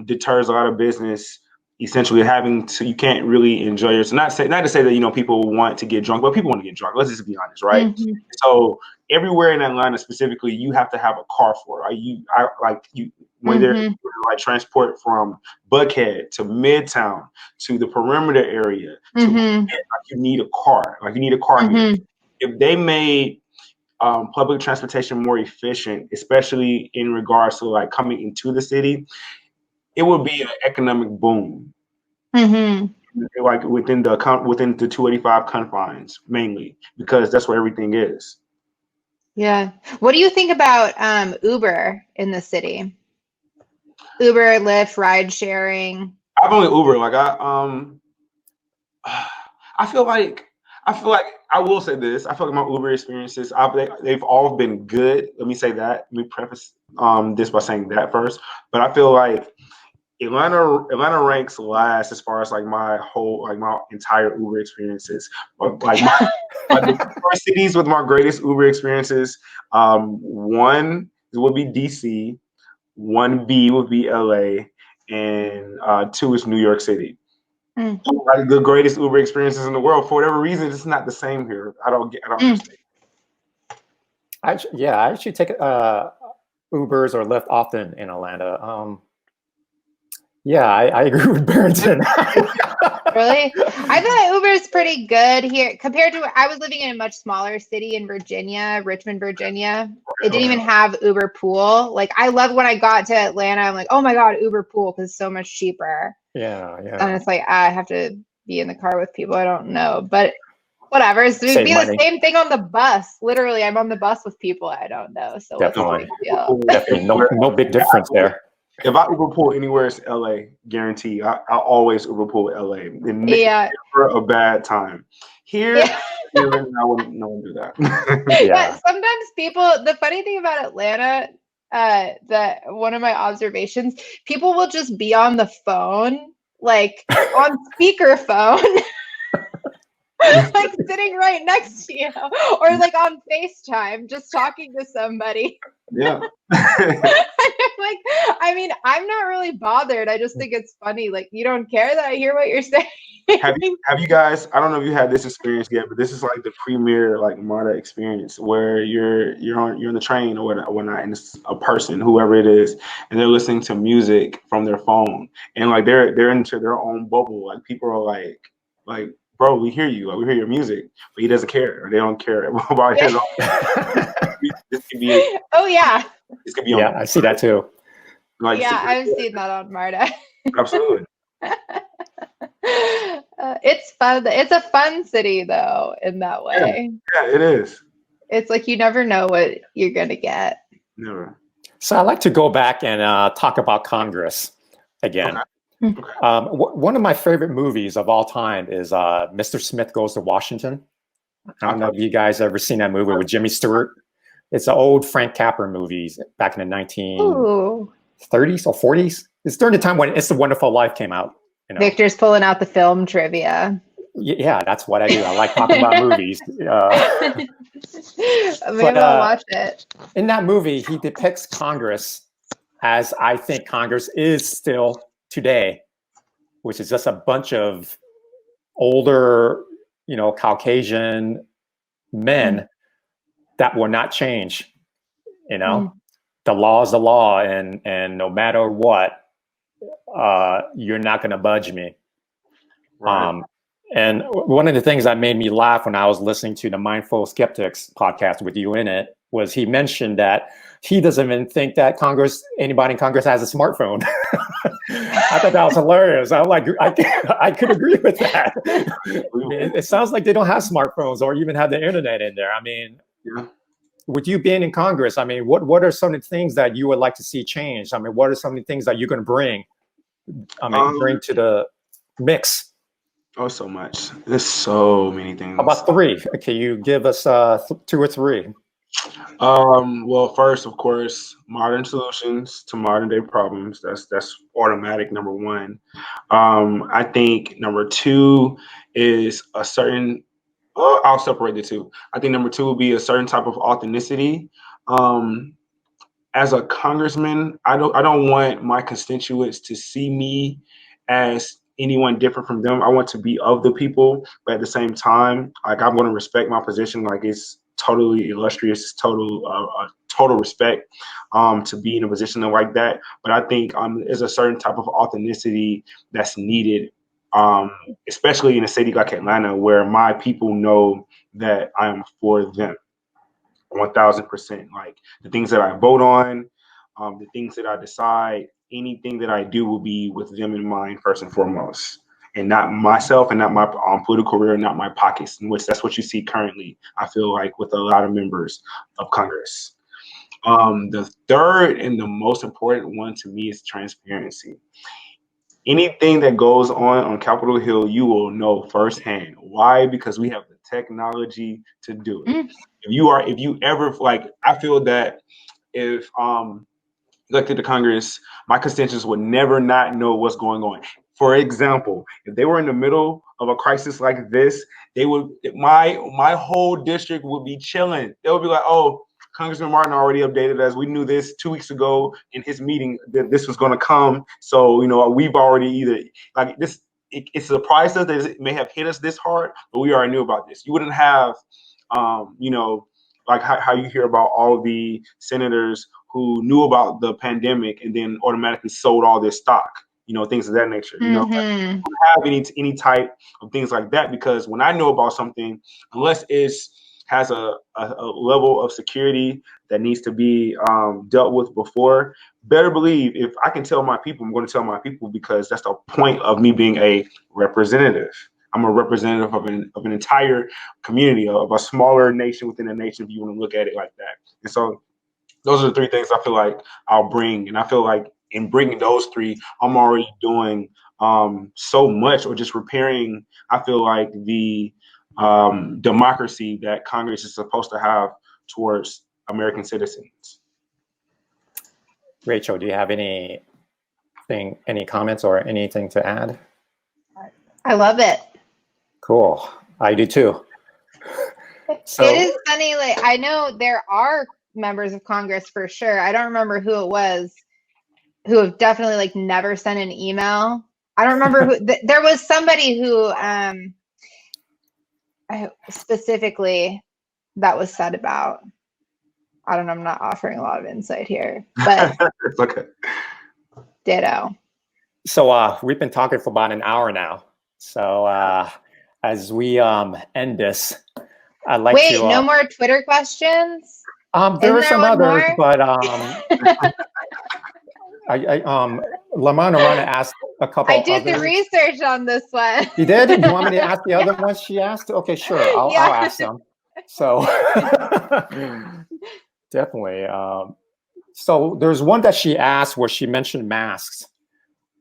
S2: deters a lot of business. Essentially, you can't really enjoy yourself. Not to say that people want to get drunk, but people want to get drunk. Let's just be honest, right? So everywhere in Atlanta, specifically, you have to have a car for it. When they're like transport from Buckhead to Midtown to the perimeter area, you need a car. Like you need a car here. If they made public transportation more efficient, especially in regards to like coming into the city, it would be an economic boom. Like within the 285 confines, mainly because that's where everything is.
S3: Yeah. What do you think about Uber in the city? Uber, Lyft, ride sharing.
S2: I've only Uber. Like I feel like I will say this. I feel like my Uber experiences, they've all been good. Let me say that. Let me preface this by saying that first. But I feel like Atlanta ranks last as far as like my entire Uber experiences. Like the four cities with my greatest Uber experiences. 1 would be DC. 1B would be LA, and 2 is New York City. Like the greatest Uber experiences in the world. For whatever reason, it's not the same here. I don't understand.
S1: I actually take Ubers or Lyft often in Atlanta. I agree with Barrington.
S3: Really? I thought Uber's pretty good here compared to I was living in a much smaller city in Virginia, Richmond, Virginia. It didn't even have Uber Pool. Like I love when I got to Atlanta, I'm like, oh my God, Uber Pool because it's so much cheaper.
S1: Yeah.
S3: And it's like I have to be in the car with people I don't know, but whatever. It would be the same thing on the bus. Literally, I'm on the bus with people I don't know. So
S1: definitely no big difference there.
S2: If I Uber pool anywhere, it's LA, guarantee. I always Uber pool LA.
S3: Yeah.
S2: Never a bad time. Here,
S3: Yeah.
S2: I wouldn't do that.
S3: Yeah. Sometimes people, the funny thing about Atlanta, that one of my observations, people will just be on the phone, like on speakerphone. Like sitting right next to you, or like on FaceTime, just talking to somebody.
S2: Yeah.
S3: Like, I mean, I'm not really bothered. I just think it's funny. Like, you don't care that I hear what you're saying.
S2: Have you guys? I don't know if you had this experience yet, but this is like the premier like MARTA experience where you're on the train or whatnot, and it's a person, whoever it is, and they're listening to music from their phone, and like they're into their own bubble. Like people are like. Bro, we hear you. Like, we hear your music, but he doesn't care, or they don't care about it at all. This could be.
S3: Oh yeah.
S2: This could be.
S1: Yeah, I see that too.
S2: Like,
S3: yeah, I've seen that on MARTA.
S2: Absolutely.
S3: It's fun. It's a fun city, though, in that way.
S2: Yeah, it is.
S3: It's like you never know what you're gonna get.
S2: Never.
S1: So I'd like to go back and talk about Congress again.
S2: Okay.
S1: One of my favorite movies of all time is Mr. Smith Goes to Washington. I don't know if you guys ever seen that movie with Jimmy Stewart. It's an old Frank Capra movie back in the 1930s or 40s. It's during the time when It's a Wonderful Life came out. You know.
S3: Victor's pulling out the film trivia.
S1: Yeah, that's what I do. I like talking about movies.
S3: Maybe I'll watch it.
S1: In that movie, he depicts Congress as I think Congress is still today, which is just a bunch of older, Caucasian men that will not change. The law is the law, and no matter what, you're not going to budge me.
S2: Right.
S1: And one of the things that made me laugh when I was listening to the Mindful Skeptics podcast with you in it was he mentioned that he doesn't even think that anybody in Congress has a smartphone. I thought that was hilarious. I'm like, I could agree with that. It sounds like they don't have smartphones or even have the internet in there. I mean,
S2: yeah.
S1: With you being in Congress, I mean, what are some of the things that you would like to see change? I mean, what are some of the things that you're going to bring to the mix?
S2: Oh, so much. There's so many things.
S1: How about three? Can you give us 2 or 3?
S2: Well, first, of course, modern solutions to modern day problems. That's automatic, number one. I think number 2 is a certain. Oh, I'll separate the 2. I think number 2 will be a certain type of authenticity. As a congressman, I don't want my constituents to see me as anyone different from them. I want to be of the people, but at the same time, like I'm going to respect my position. Like it's totally illustrious, it's total respect to be in a position like that. But I think there's a certain type of authenticity that's needed, especially in a city like Atlanta, where my people know that I am for them 1000%. Like the things that I vote on, the things that I decide, anything that I do will be with them in mind first and foremost, and not myself and not my political career, not my pockets, in which that's what you see currently, I feel like, with a lot of members of Congress. The third and the most important one to me is transparency. Anything that goes on Capitol Hill, you will know firsthand. Why? Because we have the technology to do it. If you ever, like, I feel that if elected to Congress, my constituents would never not know what's going on. For example, if they were in the middle of a crisis like this, they would, my whole district would be chilling. They would be like, oh, Congressman Martin already updated us. We knew this 2 weeks ago in his meeting that this was going to come. So, we've already either like this. It surprised us that it may have hit us this hard, but we already knew about this. You wouldn't have, like how you hear about all the senators who knew about the pandemic and then automatically sold all their stock, things of that nature. You don't have any type of things like that, because when I know about something, unless it has a level of security that needs to be dealt with before, better believe if I can tell my people, I'm going to tell my people, because that's the point of me being a representative. I'm a representative of an entire community, of a smaller nation within a nation, if you want to look at it like that. And so those are the 3 things I feel like I'll bring. And I feel like in bringing those three, I'm already doing so much, or just repairing, I feel like, the democracy that Congress is supposed to have towards American citizens.
S1: Rachel, do you have any comments or anything to add?
S3: I love it.
S1: Cool. I do too. So,
S3: it is funny, like, I know there are members of Congress for sure. I don't remember who it was, who have definitely like never sent an email. I don't remember who. There was somebody who specifically that was said about. I don't know. I'm not offering a lot of insight here, but
S2: it's okay.
S3: Ditto.
S1: So we've been talking for about an hour now. So as we end this, I'd like to.
S3: Wait, no more Twitter questions?
S1: There are some others,
S3: more?
S1: but Lamont Arana asked a couple.
S3: I did the research on this one.
S1: You did? You want me to ask the other ones she asked? Okay, sure. I'll ask them. So definitely. So there's one that she asked where she mentioned masks.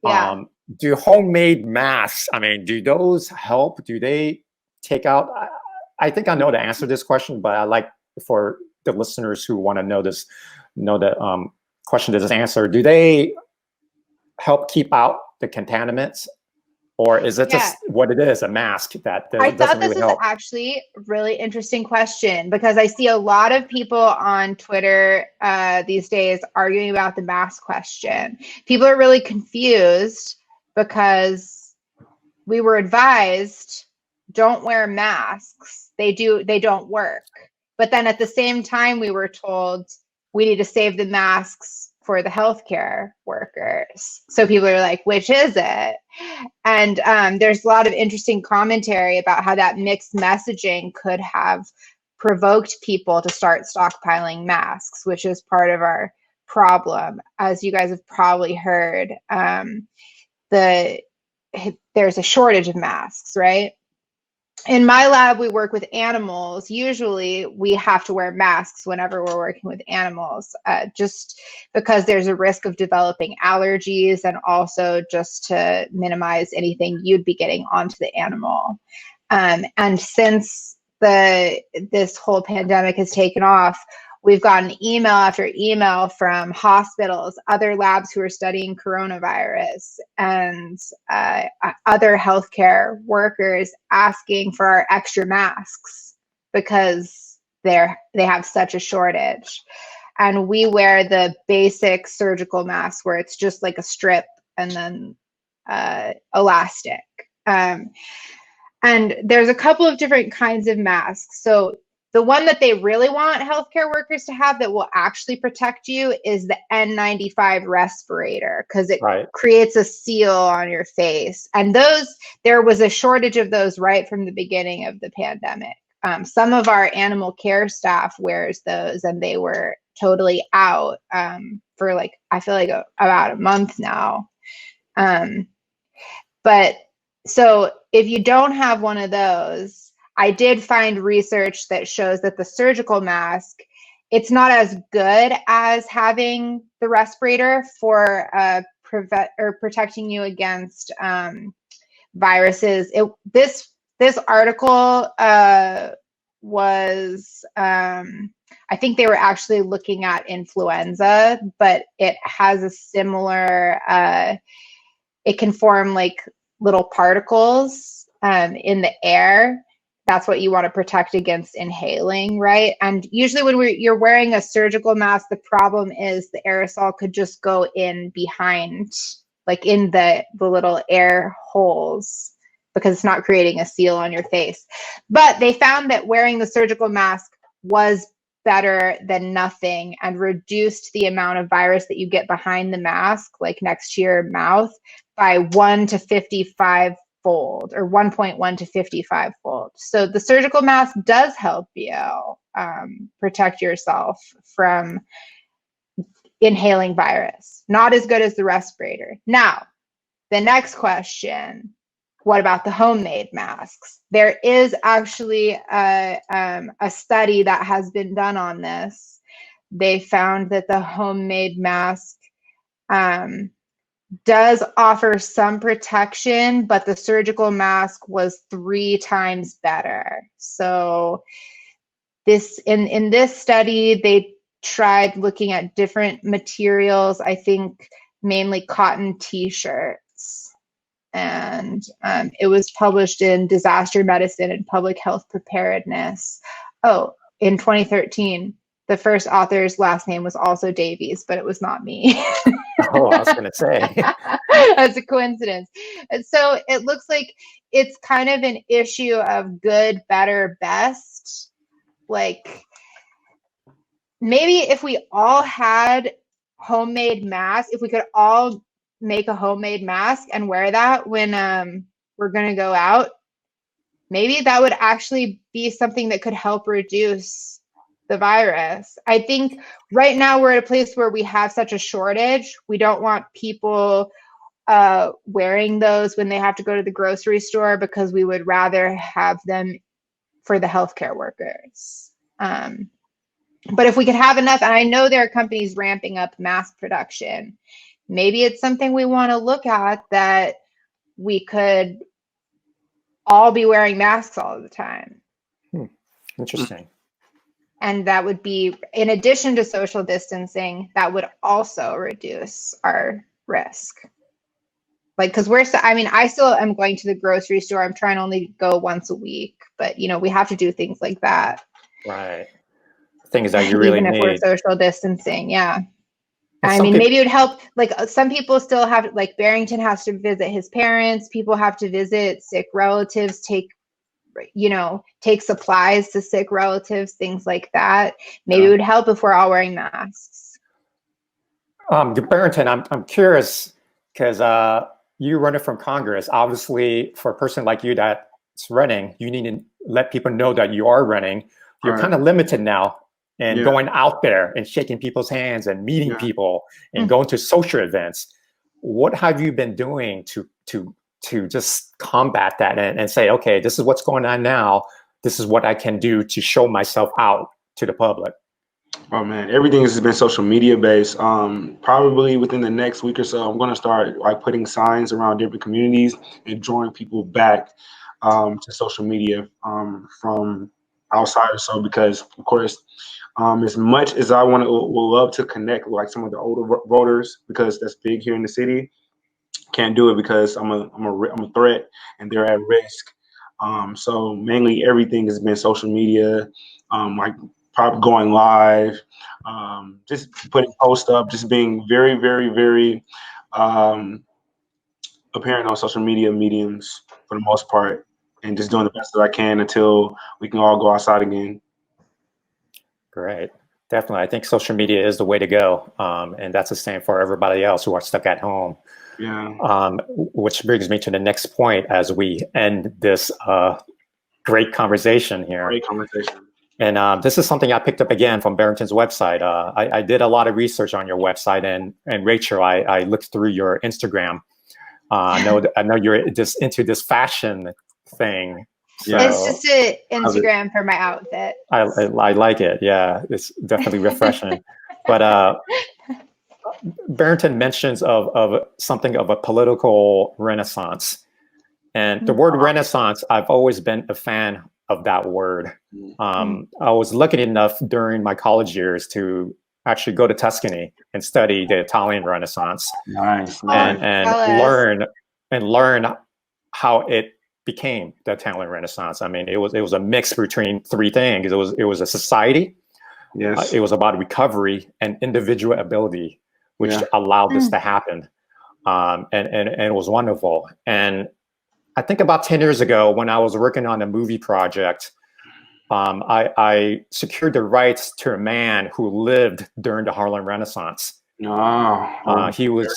S3: Yeah.
S1: Do homemade masks, I mean, do those help? Do they take out? I think I know the answer to this question, but I like for the listeners who want to know the question to this answer. Do they help keep out the contaminants? Or is it just what it is, a mask that doesn't really help? I thought this was
S3: actually a really interesting question, because I see a lot of people on Twitter these days arguing about the mask question. People are really confused because we were advised, don't wear masks. They don't work. But then at the same time, we were told we need to save the masks for the healthcare workers. So people are like, which is it? And there's a lot of interesting commentary about how that mixed messaging could have provoked people to start stockpiling masks, which is part of our problem. As you guys have probably heard, there's a shortage of masks, right? In my lab, we work with animals. Usually we have to wear masks whenever we're working with animals, just because there's a risk of developing allergies, and also just to minimize anything you'd be getting onto the animal. And since this whole pandemic has taken off, we've gotten email after email from hospitals, other labs who are studying coronavirus, and other healthcare workers asking for our extra masks because they have such a shortage. And we wear the basic surgical mask where it's just like a strip and then elastic. And there's a couple of different kinds of masks. So the one that they really want healthcare workers to have that will actually protect you is the N95 respirator, because it creates a seal on your face. And there was a shortage of those right from the beginning of the pandemic. Some of our animal care staff wears those, and they were totally out for like, I feel like about a month now. But so if you don't have one of those, I did find research that shows that the surgical mask, it's not as good as having the respirator for protecting you against viruses. This article was, I think they were actually looking at influenza, but it has a similar, it can form like little particles in the air. That's what you want to protect against inhaling, right? And usually when you're wearing a surgical mask, the problem is the aerosol could just go in behind, like in the little air holes, because it's not creating a seal on your face. But they found that wearing the surgical mask was better than nothing and reduced the amount of virus that you get behind the mask, like next to your mouth, by 1 to 55 fold, or 1.1 to 55 fold. So the surgical mask does help you protect yourself from inhaling virus. Not as good as the respirator. Now, the next question, what about the homemade masks? There is actually a study that has been done on this. They found that the homemade mask does offer some protection, but the surgical mask was 3 times better. So this in this study, they tried looking at different materials, I think mainly cotton t-shirts. And it was published in Disaster Medicine and Public Health Preparedness. Oh, in 2013. The first author's last name was also Davies, but it was not me.
S1: Oh, I was going to say.
S3: That's a coincidence. And so it looks like it's kind of an issue of good, better, best. Like maybe if we all had homemade masks, if we could all make a homemade mask and wear that when we're going to go out, maybe that would actually be something that could help reduce the virus. I think right now we're at a place where we have such a shortage. We don't want people wearing those when they have to go to the grocery store, because we would rather have them for the healthcare workers. But if we could have enough, and I know there are companies ramping up mask production, maybe it's something we want to look at, that we could all be wearing masks all the time.
S1: Interesting.
S3: And that would be, in addition to social distancing, that would also reduce our risk. Like, because I still am going to the grocery store. I'm trying to only go once a week, but we have to do things like that.
S1: Right. Things that you really
S3: need. Even if we're social distancing, yeah. I mean, maybe it would help. Like some people still have, like Barrington has to visit his parents. People have to visit sick relatives, take supplies to sick relatives, things like that. Maybe it would help if we're all wearing masks.
S1: Barrington, I'm curious, because you running from Congress, obviously for a person like you that's running, you need to let people know that you are running. You're kind of limited now in going out there and shaking people's hands and meeting people and going to social events. What have you been doing to just combat that and say, okay, this is what's going on now. This is what I can do to show myself out to the public?
S2: Oh man, everything has been social media based. Probably within the next week or so, I'm going to start like putting signs around different communities and drawing people back to social media from outside or so, because of course, as much as I would love to connect with like some of the older voters, because that's big here in the city, can't do it because I'm a threat and they're at risk. So mainly everything has been social media, like probably going live, just putting posts up, just being very, very, very apparent on social media mediums for the most part, and just doing the best that I can until we can all go outside again.
S1: Great. Definitely. I think social media is the way to go. And that's the same for everybody else who are stuck at home.
S2: Yeah.
S1: Which brings me to the next point as we end this great conversation here.
S2: Great conversation.
S1: And this is something I picked up again from Barrington's website. I did a lot of research on your website, and Rachel, I looked through your Instagram. I know you're just into this fashion thing. So
S3: it's just an Instagram for my outfit.
S1: I like it. Yeah, it's definitely refreshing. But Barrington mentions of something of a political renaissance. And the word renaissance, I've always been a fan of that word. I was lucky enough during my college years to actually go to Tuscany and study the Italian Renaissance.
S2: Nice.
S1: And learn how it became the Italian Renaissance. I mean, it was a mix between three things. It was a society.
S2: Yes.
S1: It was about recovery and individual ability, which allowed this to happen. And it was wonderful. And I think about 10 years ago, when I was working on a movie project, I secured the rights to a man who lived during the Harlem Renaissance. He was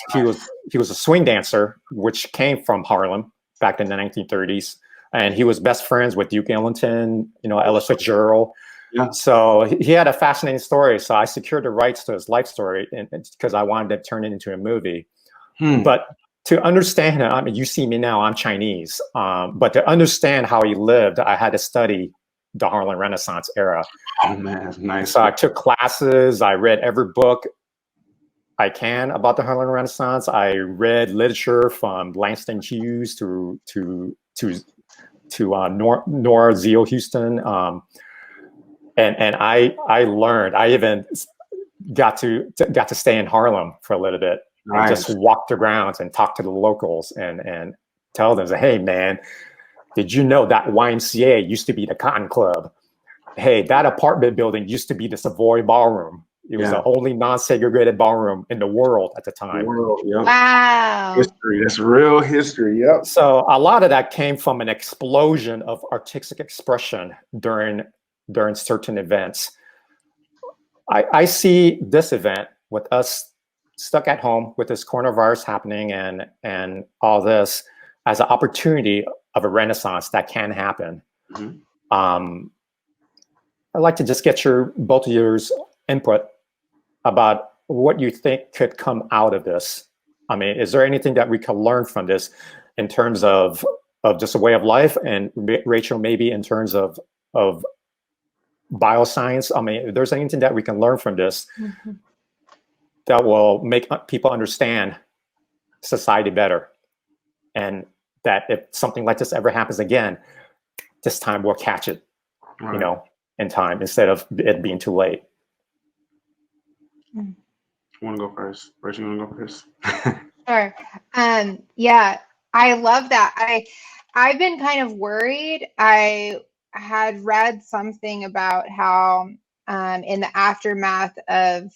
S1: a swing dancer, which came from Harlem back in the 1930s, and he was best friends with Duke Ellington, Ella Fitzgerald.
S2: Yeah.
S1: So he had a fascinating story. So I secured the rights to his life story, because I wanted to turn it into a movie. But to understand, I mean, you see me now, I'm Chinese, but to understand how he lived, I had to study the Harlem Renaissance era.
S2: Oh man, nice.
S1: So I took classes, I read every book I can about the Harlem Renaissance. I read literature from Langston Hughes to Nora Zio Houston, and I learned. I even got to stay in Harlem for a little bit. Nice. And just walk the grounds and talk to the locals and tell them, hey man, did you know that YMCA used to be the Cotton Club? Hey, that apartment building used to be the Savoy Ballroom. It was the only non-segregated ballroom in the world at the time.
S3: Wow.
S2: History. That's real history. Yep.
S1: So a lot of that came from an explosion of artistic expression during certain events. I see this event with us stuck at home with this coronavirus happening and all this as an opportunity of a renaissance that can happen. Mm-hmm. I'd like to just get both of your input about what you think could come out of this. I mean, is there anything that we can learn from this in terms of just a way of life? And Rachel, maybe in terms of bioscience. I mean, if there's anything that we can learn from this mm-hmm. that will make people understand society better, and that if something like this ever happens again, this time we'll catch it, right. In time instead of it being too late.
S2: You want to go first? Rachel, you want to go first?
S3: Sure. Yeah, I love that. I've been kind of worried. I had read something about how in the aftermath of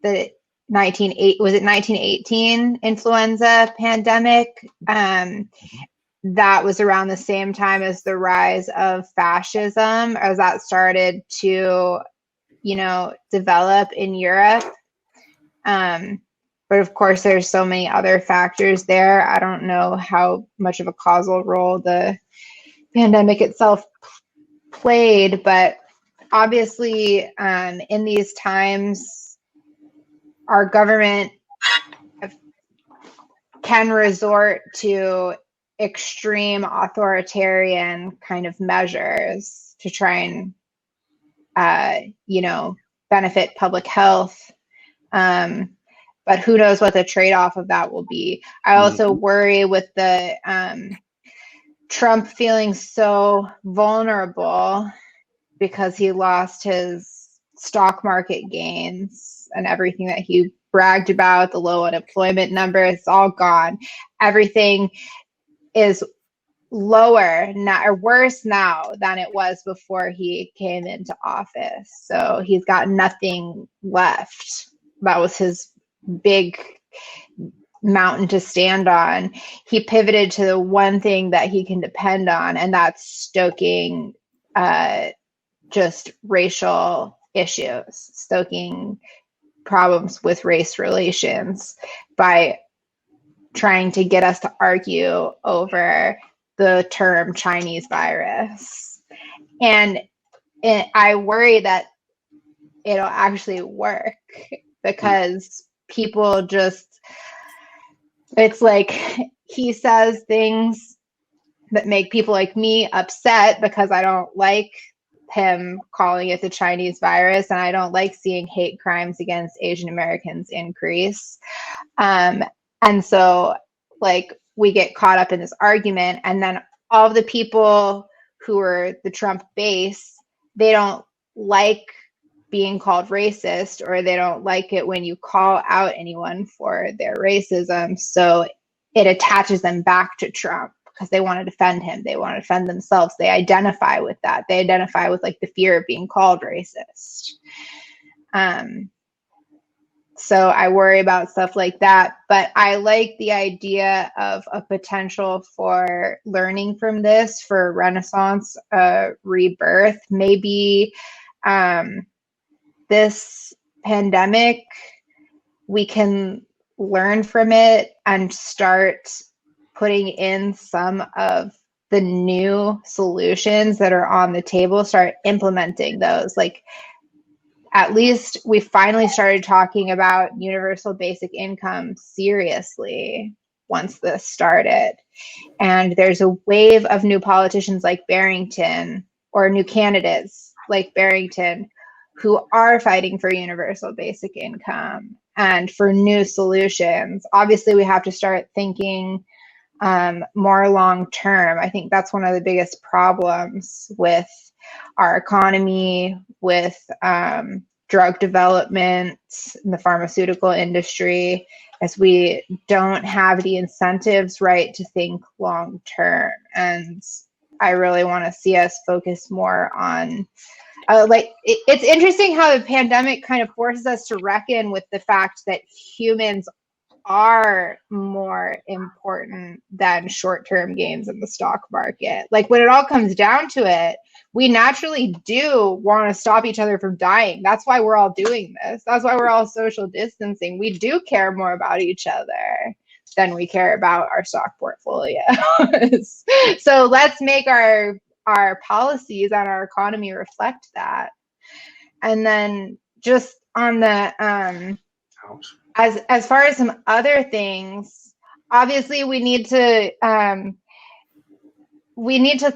S3: the 1918 influenza pandemic, that was around the same time as the rise of fascism, as that started to, develop in Europe. But of course, there's so many other factors there. I don't know how much of a causal role the pandemic itself played, but obviously, in these times, our government can resort to extreme authoritarian kind of measures to try and, benefit public health. But who knows what the trade-off of that will be. I also worry with the Trump feeling so vulnerable because he lost his stock market gains and everything that he bragged about, the low unemployment number, it's all gone. Everything is lower now, or worse now than it was before he came into office. So he's got nothing left. That was his big mountain to stand on. He pivoted to the one thing that he can depend on, and that's stoking just racial issues, stoking problems with race relations by trying to get us to argue over the term Chinese virus. And I worry that it'll actually work because people just, it's like he says things that make people like me upset because I don't like him calling it the Chinese virus, and I don't like seeing hate crimes against Asian Americans increase. And so we get caught up in this argument, and then all of the people who are the Trump base, they don't like being called racist, or they don't like it when you call out anyone for their racism. So it attaches them back to Trump because they want to defend him. They want to defend themselves. They identify with that. They identify with the fear of being called racist. So I worry about stuff like that, but I like the idea of a potential for learning from this, for Renaissance rebirth. Maybe this pandemic, we can learn from it and start putting in some of the new solutions that are on the table, start implementing those. At least we finally started talking about universal basic income seriously once this started. And there's a wave of new politicians like Barrington, or new candidates like Barrington, who are fighting for universal basic income. and for new solutions. Obviously, we have to start thinking more long term. I think that's one of the biggest problems with our economy, with drug development in the pharmaceutical industry, as we don't have the incentives right to think long term. And I really want to see us focus more on it's interesting how the pandemic kind of forces us to reckon with the fact that humans are more important than short-term gains in the stock market. Like, when it all comes down to it, we naturally do want to stop each other from dying. That's why we're all doing this. That's why we're all social distancing. We do care more about each other than we care about our stock portfolios. So let's make our policies and our economy reflect that. And then just on the as far as some other things, obviously we need to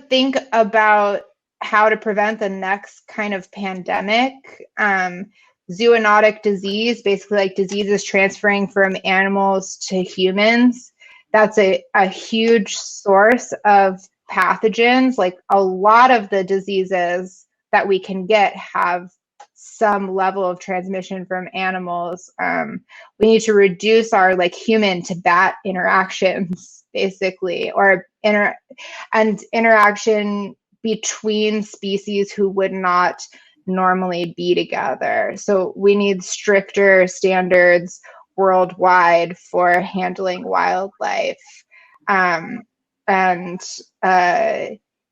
S3: think about how to prevent the next kind of pandemic. Zoonotic disease, basically like diseases transferring from animals to humans. That's a huge source of pathogens. Like, a lot of the diseases that we can get have some level of transmission from animals. We need to reduce our like human to bat interactions, basically, or interaction between species who would not normally be together. So we need stricter standards worldwide for handling wildlife, and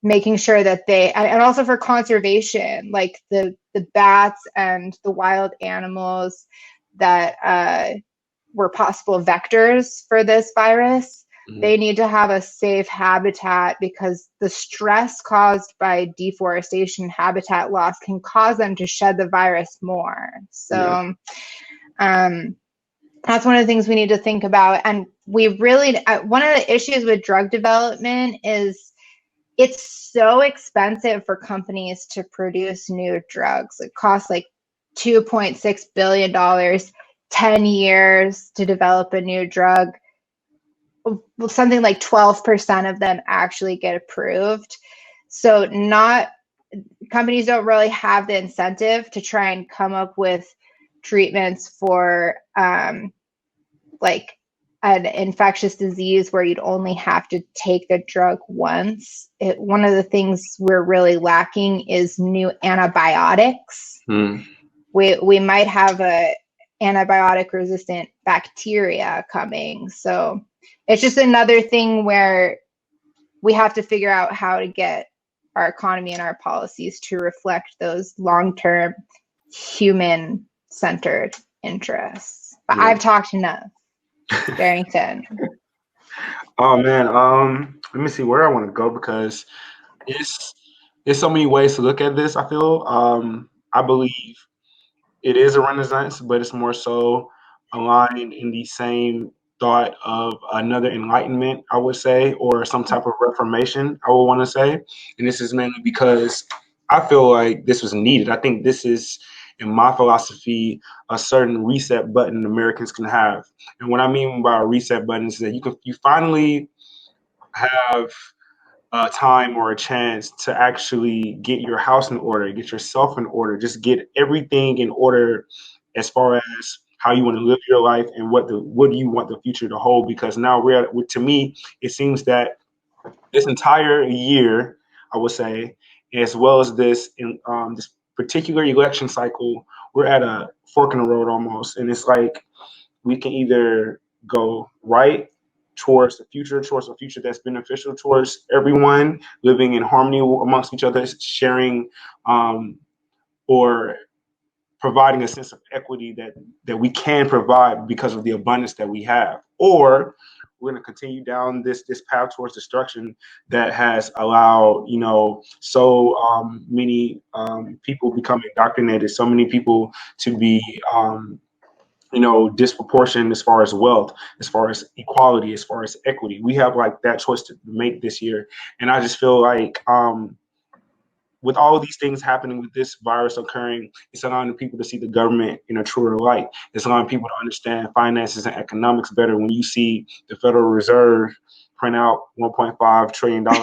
S3: making sure that and also for conservation, like the bats and the wild animals that were possible vectors for this virus. They need to have a safe habitat, because the stress caused by deforestation, habitat loss, can cause them to shed the virus more. So that's one of the things we need to think about. And we really, one of the issues with drug development is it's so expensive for companies to produce new drugs. It costs like $2.6 billion, 10 years to develop a new drug. Something like 12% of them actually get approved. So companies don't really have the incentive to try and come up with treatments for like an infectious disease where you'd only have to take the drug once. One of the things we're really lacking is new antibiotics. We might have a antibiotic resistant bacteria coming. So it's just another thing where we have to figure out how to get our economy and our policies to reflect those long-term human-centered interests. But I've talked enough. Barrington.
S2: Oh man, let me see where I want to go, because it's so many ways to look at this. I feel I believe it is a renaissance, but it's more so aligned in the same thought of another enlightenment, I would say, or some type of reformation, I would want to say. And this is mainly because I feel like this was needed. I think this is, in my philosophy, a certain reset button Americans can have. And what I mean by a reset button is that you finally have a time or a chance to actually get your house in order, get yourself in order, just get everything in order as far as how you want to live your life and what do you want the future to hold. Because now to me, it seems that this entire year, I would say, as well as this this particular election cycle, we're at a fork in the road almost. And it's like we can either go right towards a future that's beneficial towards everyone, living in harmony amongst each other, sharing or providing a sense of equity that we can provide because of the abundance that we have, or we're going to continue down this path towards destruction that has allowed so many people become indoctrinated, so many people to be disproportionate as far as wealth, as far as equality, as far as equity. We have like that choice to make this year, and I just feel like with all of these things happening, with this virus occurring, it's allowing people to see the government in a truer light. It's allowing people to understand finances and economics better. When you see the Federal Reserve print out $1.5 trillion for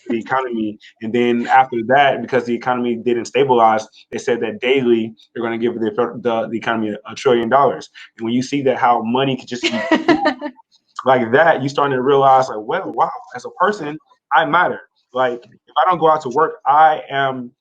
S2: the economy, and then after that, because the economy didn't stabilize, they said that daily they're going to give the economy $1 trillion. And when you see that how money could just be like that, you starting to realize, like, well, wow, as a person, I matter. Like, if I don't go out to work, I am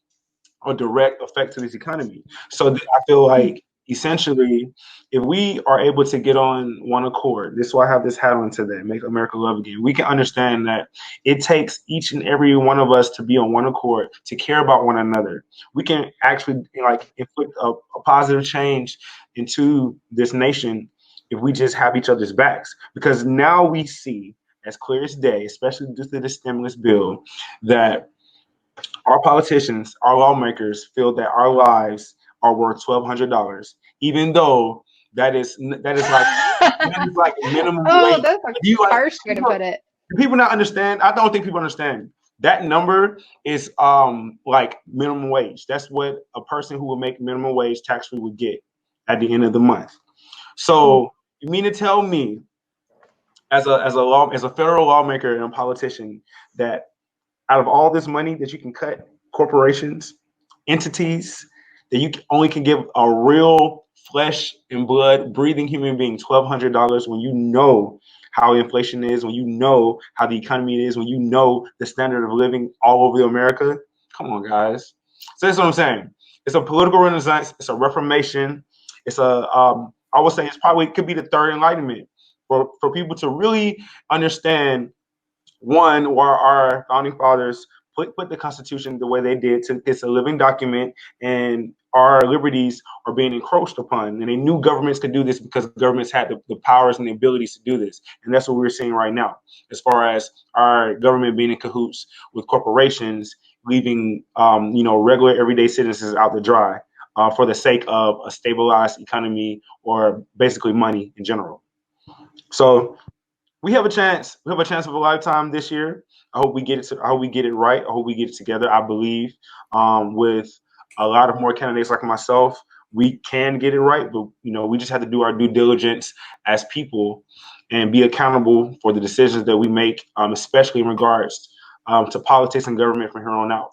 S2: a direct effect to this economy. So I feel like essentially, if we are able to get on one accord, this is why I have this hat on today, Make America Love Again. We can understand that it takes each and every one of us to be on one accord, to care about one another. We can actually like inflict a positive change into this nation if we just have each other's backs. Because now we see as clear as day, especially due to the stimulus bill, that our politicians, our lawmakers feel that our lives are worth $1,200, even though that is like minimum wage.
S3: That's a harsh way to put it.
S2: Do people not understand? I don't think people understand. That number is like minimum wage. That's what a person who would make minimum wage tax-free would get at the end of the month. So you mean to tell me, as a federal lawmaker and a politician, that out of all this money that you can cut corporations, entities, that you only can give a real flesh and blood breathing human being $1,200, when you know how inflation is, when you know how the economy is, when you know the standard of living all over America? Come on, guys. So that's what I'm saying. It's a political renaissance. It's a reformation. It's I would say it could be the third enlightenment for people to really understand, one, why our founding fathers put the Constitution the way they did. It's a living document, and our liberties are being encroached upon. And they knew governments could do this because governments had the powers and the abilities to do this. And that's what we're seeing right now, as far as our government being in cahoots with corporations, leaving regular everyday citizens out to dry for the sake of a stabilized economy, or basically money in general. So we have a chance. We have a chance of a lifetime this year. I hope we get it. I hope we get it right. I hope we get it together. I believe with a lot of more candidates like myself, we can get it right. But we just have to do our due diligence as people and be accountable for the decisions that we make, especially in regards to politics and government from here on out.